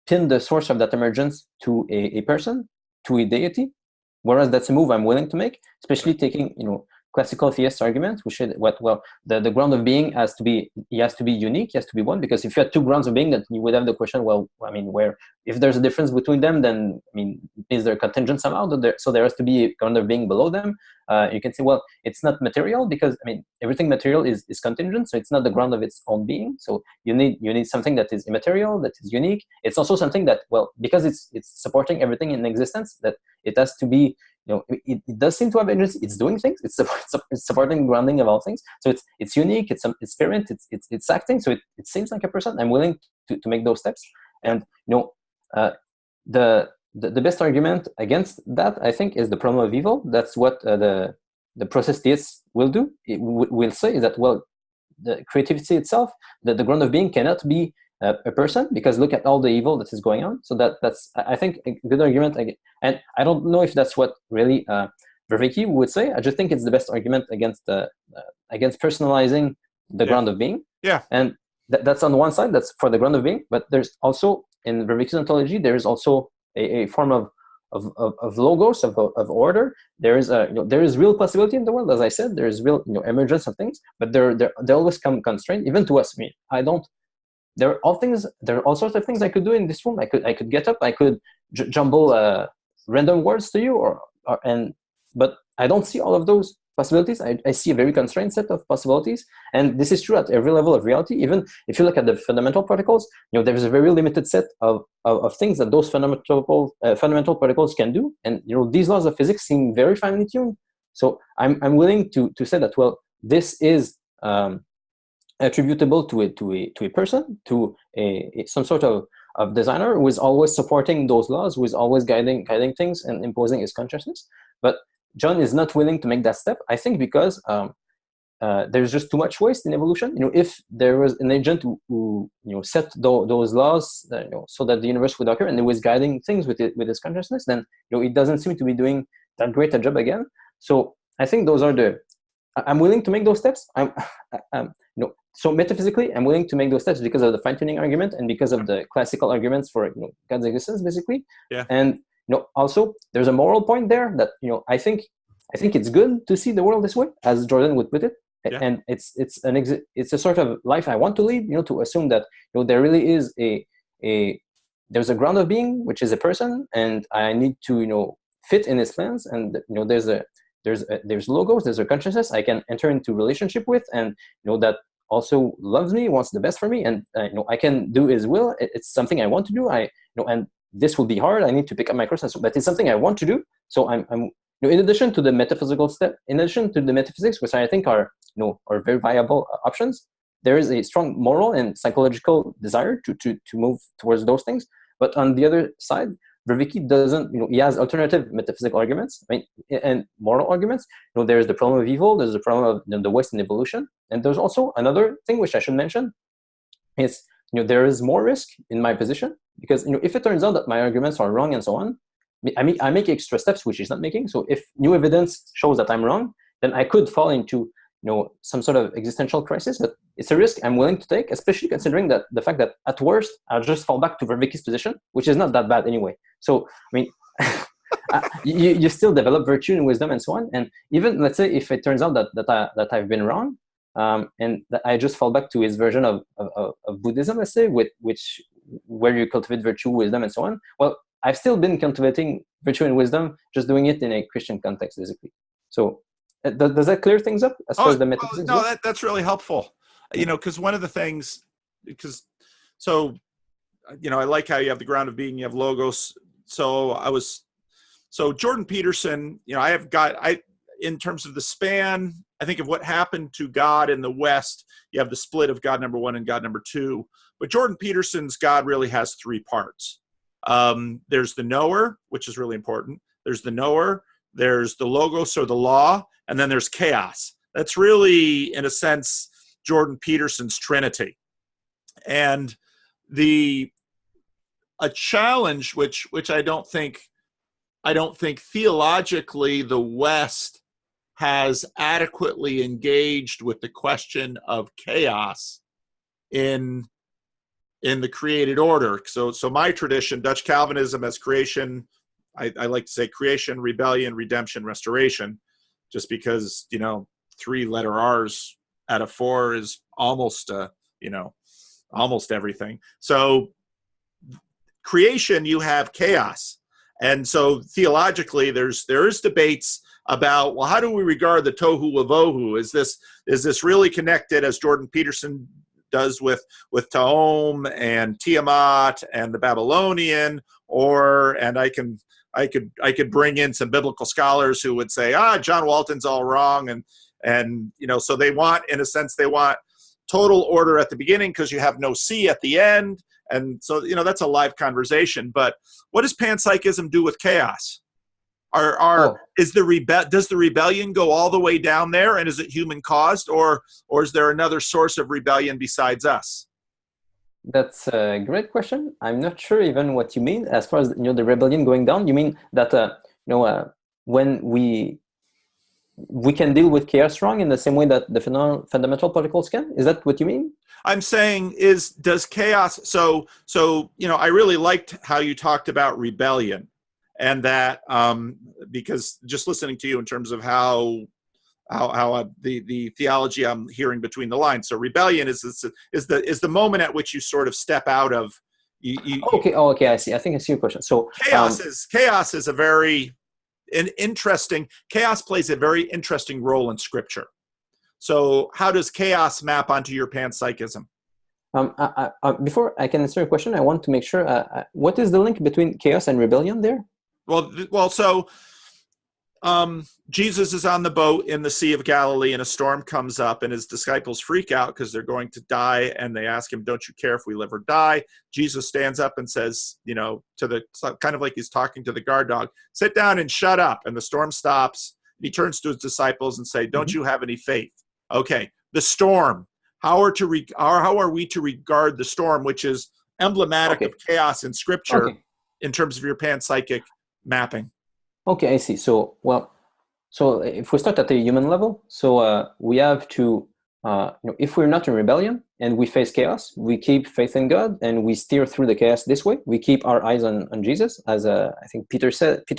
pin the source of that emergence to a person, to a deity. Whereas that's a move I'm willing to make, especially taking classical theist arguments, which is the ground of being has to be unique, he has to be one, because if you had two grounds of being, that you would have the question, well, where, if there's a difference between them, then is there contingent somehow? So there has to be a ground of being below them. You can say, well, it's not material, because everything material is contingent, so it's not the ground of its own being. So you need something that is immaterial, that is unique. It's also something that, well, because it's supporting everything in existence, that it has to be, it does seem to have agency. It's doing things. It's supporting the grounding of all things. So it's unique. It's spirit. It's acting. So it seems like a person. I'm willing to make those steps. And the best argument against that, I think, is the problem of evil. That's what the process theists will do. It will say is that, well, the creativity itself, the ground of being cannot be a person, because look at all the evil that is going on. So that's I think a good argument, and I don't know if that's what really Vervaeke would say. I just think it's the best argument against personalizing the ground of being. Yeah, and that's on one side. That's for the ground of being. But there's also, in Vervaeke's ontology, there is also a form of logos, of order. There is there is real possibility in the world, as I said. There is real emergence of things, but they always come constrained, even to us. There are all sorts of things I could do in this room. I could get up. I could jumble random words to you, but I don't see all of those possibilities. I see a very constrained set of possibilities, and this is true at every level of reality. Even if you look at the fundamental particles, there is a very limited set of things that those fundamental particles can do, and these laws of physics seem very finely tuned. So I'm willing to say that, well, this is attributable to a person, to some sort of designer who is always supporting those laws, who is always guiding things and imposing his consciousness. But John is not willing to make that step, I think, because there's just too much waste in evolution. If there was an agent who set those laws so that the universe would occur, and he was guiding things with his consciousness, then it doesn't seem to be doing that great a job again. So I think those are I'm willing to make those steps. So metaphysically, I'm willing to make those steps because of the fine-tuning argument and because of the classical arguments for God's existence, basically. Yeah. And also there's a moral point there that, I think it's good to see the world this way, as Jordan would put it. Yeah. And it's a sort of life I want to lead, to assume that, there really is there's a ground of being, which is a person, and I need to, fit in his plans. And, there's logos, there's a consciousness I can enter into relationship with, and, that also loves me, wants the best for me, and, I can do his will. It's something I want to do. And this will be hard. I need to pick up my cross, but it's something I want to do. So I'm in addition to the metaphysical step, in addition to the metaphysics, which I think are very viable options, there is a strong moral and psychological desire to move towards those things. But on the other side, Vervaeke doesn't, he has alternative metaphysical arguments, and moral arguments. There's the problem of evil, there's the problem of the waste and evolution. And there's also another thing which I should mention is, there is more risk in my position, because, if it turns out that my arguments are wrong and so on, I make extra steps which he's not making. So if new evidence shows that I'm wrong, then I could fall into some sort of existential crisis. But it's a risk I'm willing to take, especially considering that the fact that at worst I'll just fall back to Vervaeke's position, which is not that bad anyway. So you still develop virtue and wisdom and so on. And even, let's say, if it turns out that I've been wrong, and that I just fall back to his version of Buddhism, let's say, where you cultivate virtue, wisdom, and so on. Well, I've still been cultivating virtue and wisdom, just doing it in a Christian context, basically. So does that clear things up as far as the metaphysics? No, that's really helpful. Because one of the things, I like how you have the ground of being, you have logos. So Jordan Peterson, in terms of the span, I think of what happened to God in the West, you have the split of God number one and God number two. But Jordan Peterson's God really has three parts. There's the knower, which is really important. There's the knower, there's the logos or the law, and then there's chaos. That's really, in a sense, Jordan Peterson's Trinity. And a challenge which I don't think theologically the West has adequately engaged with the question of chaos in the created order. So my tradition, Dutch Calvinism, has creation. I like to say creation, rebellion, redemption, restoration, just because, 3 letter R's out of 4 is almost everything. So creation, you have chaos. And so theologically, there is debates about, well, how do we regard the tohu wavohu? Is this really connected, as Jordan Peterson does with Tahom and Tiamat and the Babylonian, and I could bring in some biblical scholars who would say, John Walton's all wrong, and so they want total order at the beginning because you have no C at the end, and so that's a live conversation. But what does panpsychism do with chaos? Does the rebellion go all the way down there, and is it human caused, or is there another source of rebellion besides us? That's a great question. I'm not sure even what you mean as far as the rebellion going down. You mean that when we can deal with chaos wrong in the same way that the fundamental particles can? Is that what you mean? I'm saying does chaos? So I really liked how you talked about rebellion. And that, because just listening to you in terms of how the theology I'm hearing between the lines. So rebellion is the moment at which you sort of step out of. Okay. I see. I think I see your question. So chaos is a very interesting. Chaos plays a very interesting role in Scripture. So how does chaos map onto your panpsychism? Before I can answer your question, I want to make sure. What is the link between chaos and rebellion there? Well, so Jesus is on the boat in the Sea of Galilee, and a storm comes up, and his disciples freak out because they're going to die, and they ask him, "Don't you care if we live or die?" Jesus stands up and says, kind of like he's talking to the guard dog, "Sit down and shut up." And the storm stops. He turns to his disciples and say, "Don't you have any faith?" Okay, the storm. How are we to regard the storm, which is emblematic of chaos in Scripture, in terms of your panpsychic mapping? Okay, I see. So if we start at the human level, we have to if we're not in rebellion and we face chaos, we keep faith in God and we steer through the chaos this way. We keep our eyes on Jesus, as I think Peter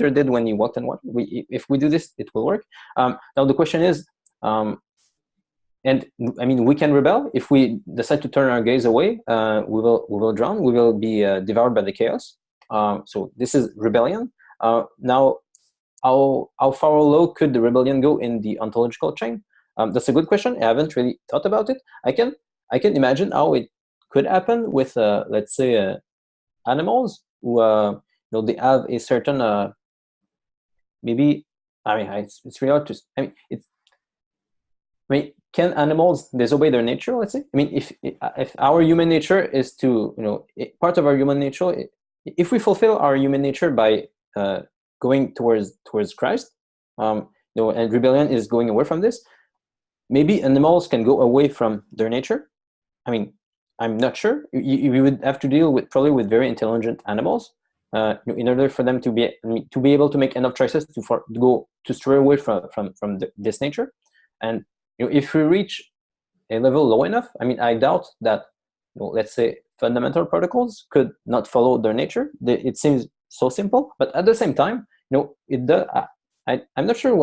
did when he walked on water. If we do this, it will work. Now the question is, and I mean, we can rebel if we decide to turn our gaze away. We will drown. We will be devoured by the chaos. So this is rebellion. Now, how far low could the rebellion go in the ontological chain? That's a good question. I haven't really thought about it. I can imagine how it could happen with, let's say, animals who, they have a certain, maybe. I mean, it's really hard to. I mean, can animals disobey their nature? Let's say. I mean, if our human nature is to, part of our human nature, if we fulfill our human nature by going towards Christ, and rebellion is going away from this. Maybe animals can go away from their nature. I mean, I'm not sure. You would have to deal probably with very intelligent animals in order for them to be able to make enough choices to stray away from this nature. And if we reach a level low enough, I mean, I doubt that let's say fundamental protocols could not follow their nature. It seems so simple, but at the same time, it does. I'm not sure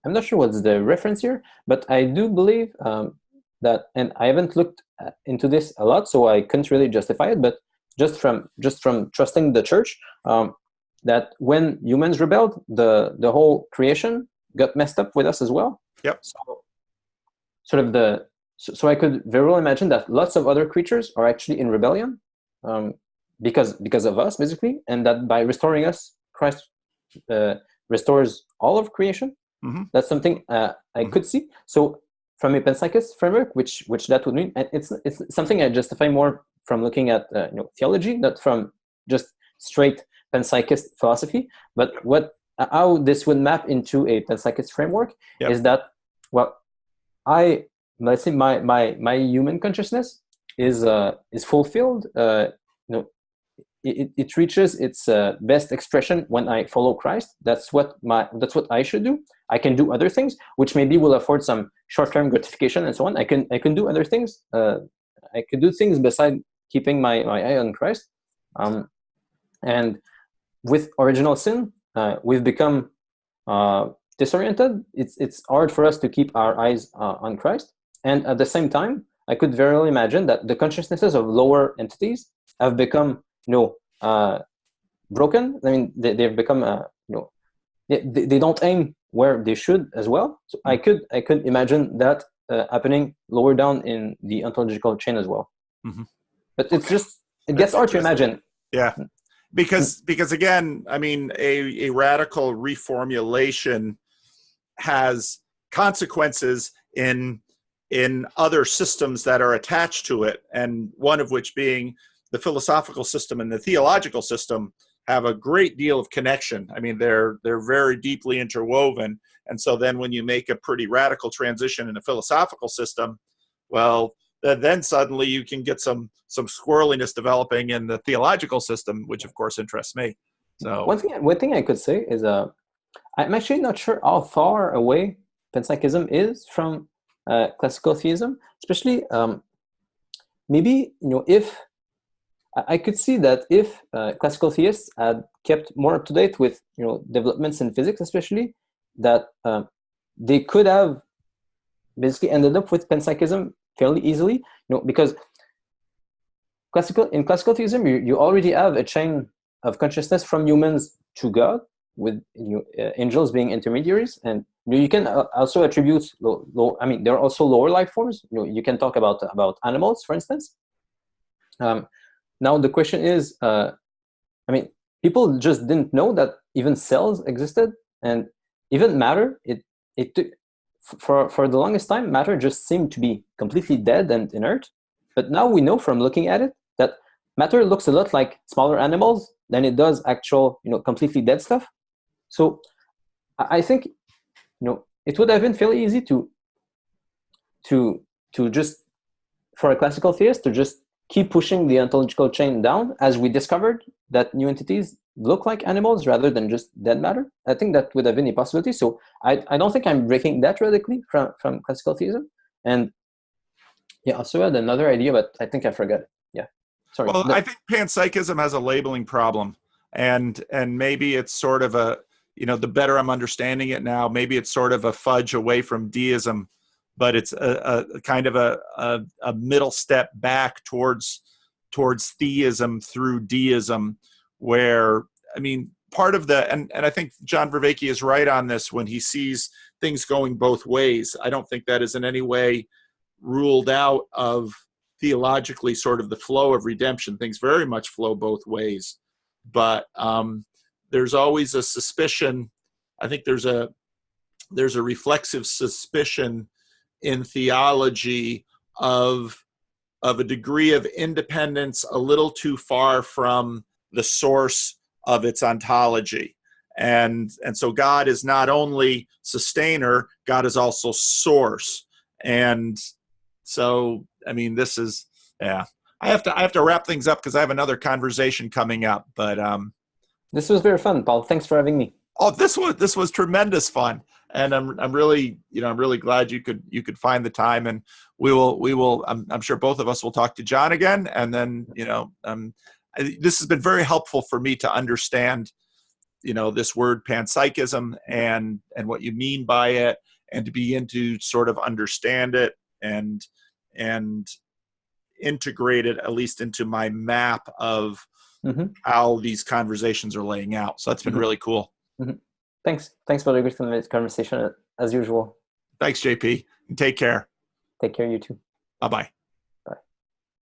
I'm not sure what's the reference here, but I do believe that, and I haven't looked into this a lot, so I couldn't really justify it. But just from trusting the church, that when humans rebelled, the whole creation got messed up with us as well. Yep. So I could very well imagine that lots of other creatures are actually in rebellion, because of us, basically, and that by restoring us, Christ restores all of creation. Mm-hmm. That's something I could see. So from a panpsychist framework, which that would mean, and it's something I justify more from looking at theology, not from just straight panpsychist philosophy. But how this would map into a panpsychist framework is that, well, let's say my human consciousness is fulfilled. It reaches its best expression when I follow Christ. That's what I should do. I can do other things, which maybe will afford some short-term gratification and so on. I can do other things. I could do things beside keeping my eye on Christ. And with original sin, we've become disoriented. It's hard for us to keep our eyes on Christ. And at the same time, I could very well imagine that the consciousnesses of lower entities have become broken. I mean, they've become they don't aim where they should as well. So I could imagine that happening lower down in the ontological chain as well. Mm-hmm. But it gets hard to imagine. Yeah, because again, I mean, a radical reformulation has consequences in other systems that are attached to it, and one of which being the philosophical system and the theological system have a great deal of connection. I mean, they're very deeply interwoven. And so then when you make a pretty radical transition in a philosophical system, well, then suddenly you can get some squirreliness developing in the theological system, which of course interests me. So one thing I could say is I'm actually not sure how far away panpsychism is from classical theism, especially maybe if I could see that if classical theists had kept more up to date with developments in physics, especially, that they could have basically ended up with panpsychism fairly easily. Because in classical theism, you already have a chain of consciousness from humans to God, with angels being intermediaries, and you can also attribute low. I mean, there are also lower life forms. You can talk about animals, for instance. Now the question is, I mean, people just didn't know that even cells existed, and even matter. For the longest time, matter just seemed to be completely dead and inert. But now we know from looking at it that matter looks a lot like smaller animals than it does actual, completely dead stuff. So I think, it would have been fairly easy to just, for a classical theist, to just keep pushing the ontological chain down as we discovered that new entities look like animals rather than just dead matter. I think that would have been a possibility. So I don't think I'm breaking that radically from classical theism. And yeah, also had another idea, but I think I forgot it. Yeah, sorry. Well, I think panpsychism has a labeling problem, and maybe it's sort of a, the better I'm understanding it now, maybe it's sort of a fudge away from deism, but it's a kind of a middle step back towards theism through deism, where, I mean, part of the, and I think John Vervaeke is right on this when he sees things going both ways. I don't think that is in any way ruled out of theologically sort of the flow of redemption. Things very much flow both ways, but there's always a suspicion. I think there's a reflexive suspicion in theology of a degree of independence a little too far from the source of its ontology. And so God is not only sustainer, God is also source. And so, I mean, this is, yeah, I have to wrap things up because I have another conversation coming up, but this was very fun, Paul. Thanks for having me. oh, this was tremendous fun. And I'm really, I'm really glad you could find the time, and we will, I'm sure both of us will talk to John again. And then, this has been very helpful for me to understand, this word panpsychism and what you mean by it, and to begin to sort of understand it and integrate it at least into my map of how these conversations are laying out. So that's been really cool. Thanks for the good conversation as usual. Thanks, JP. Take care. Take care, you too. Bye-bye.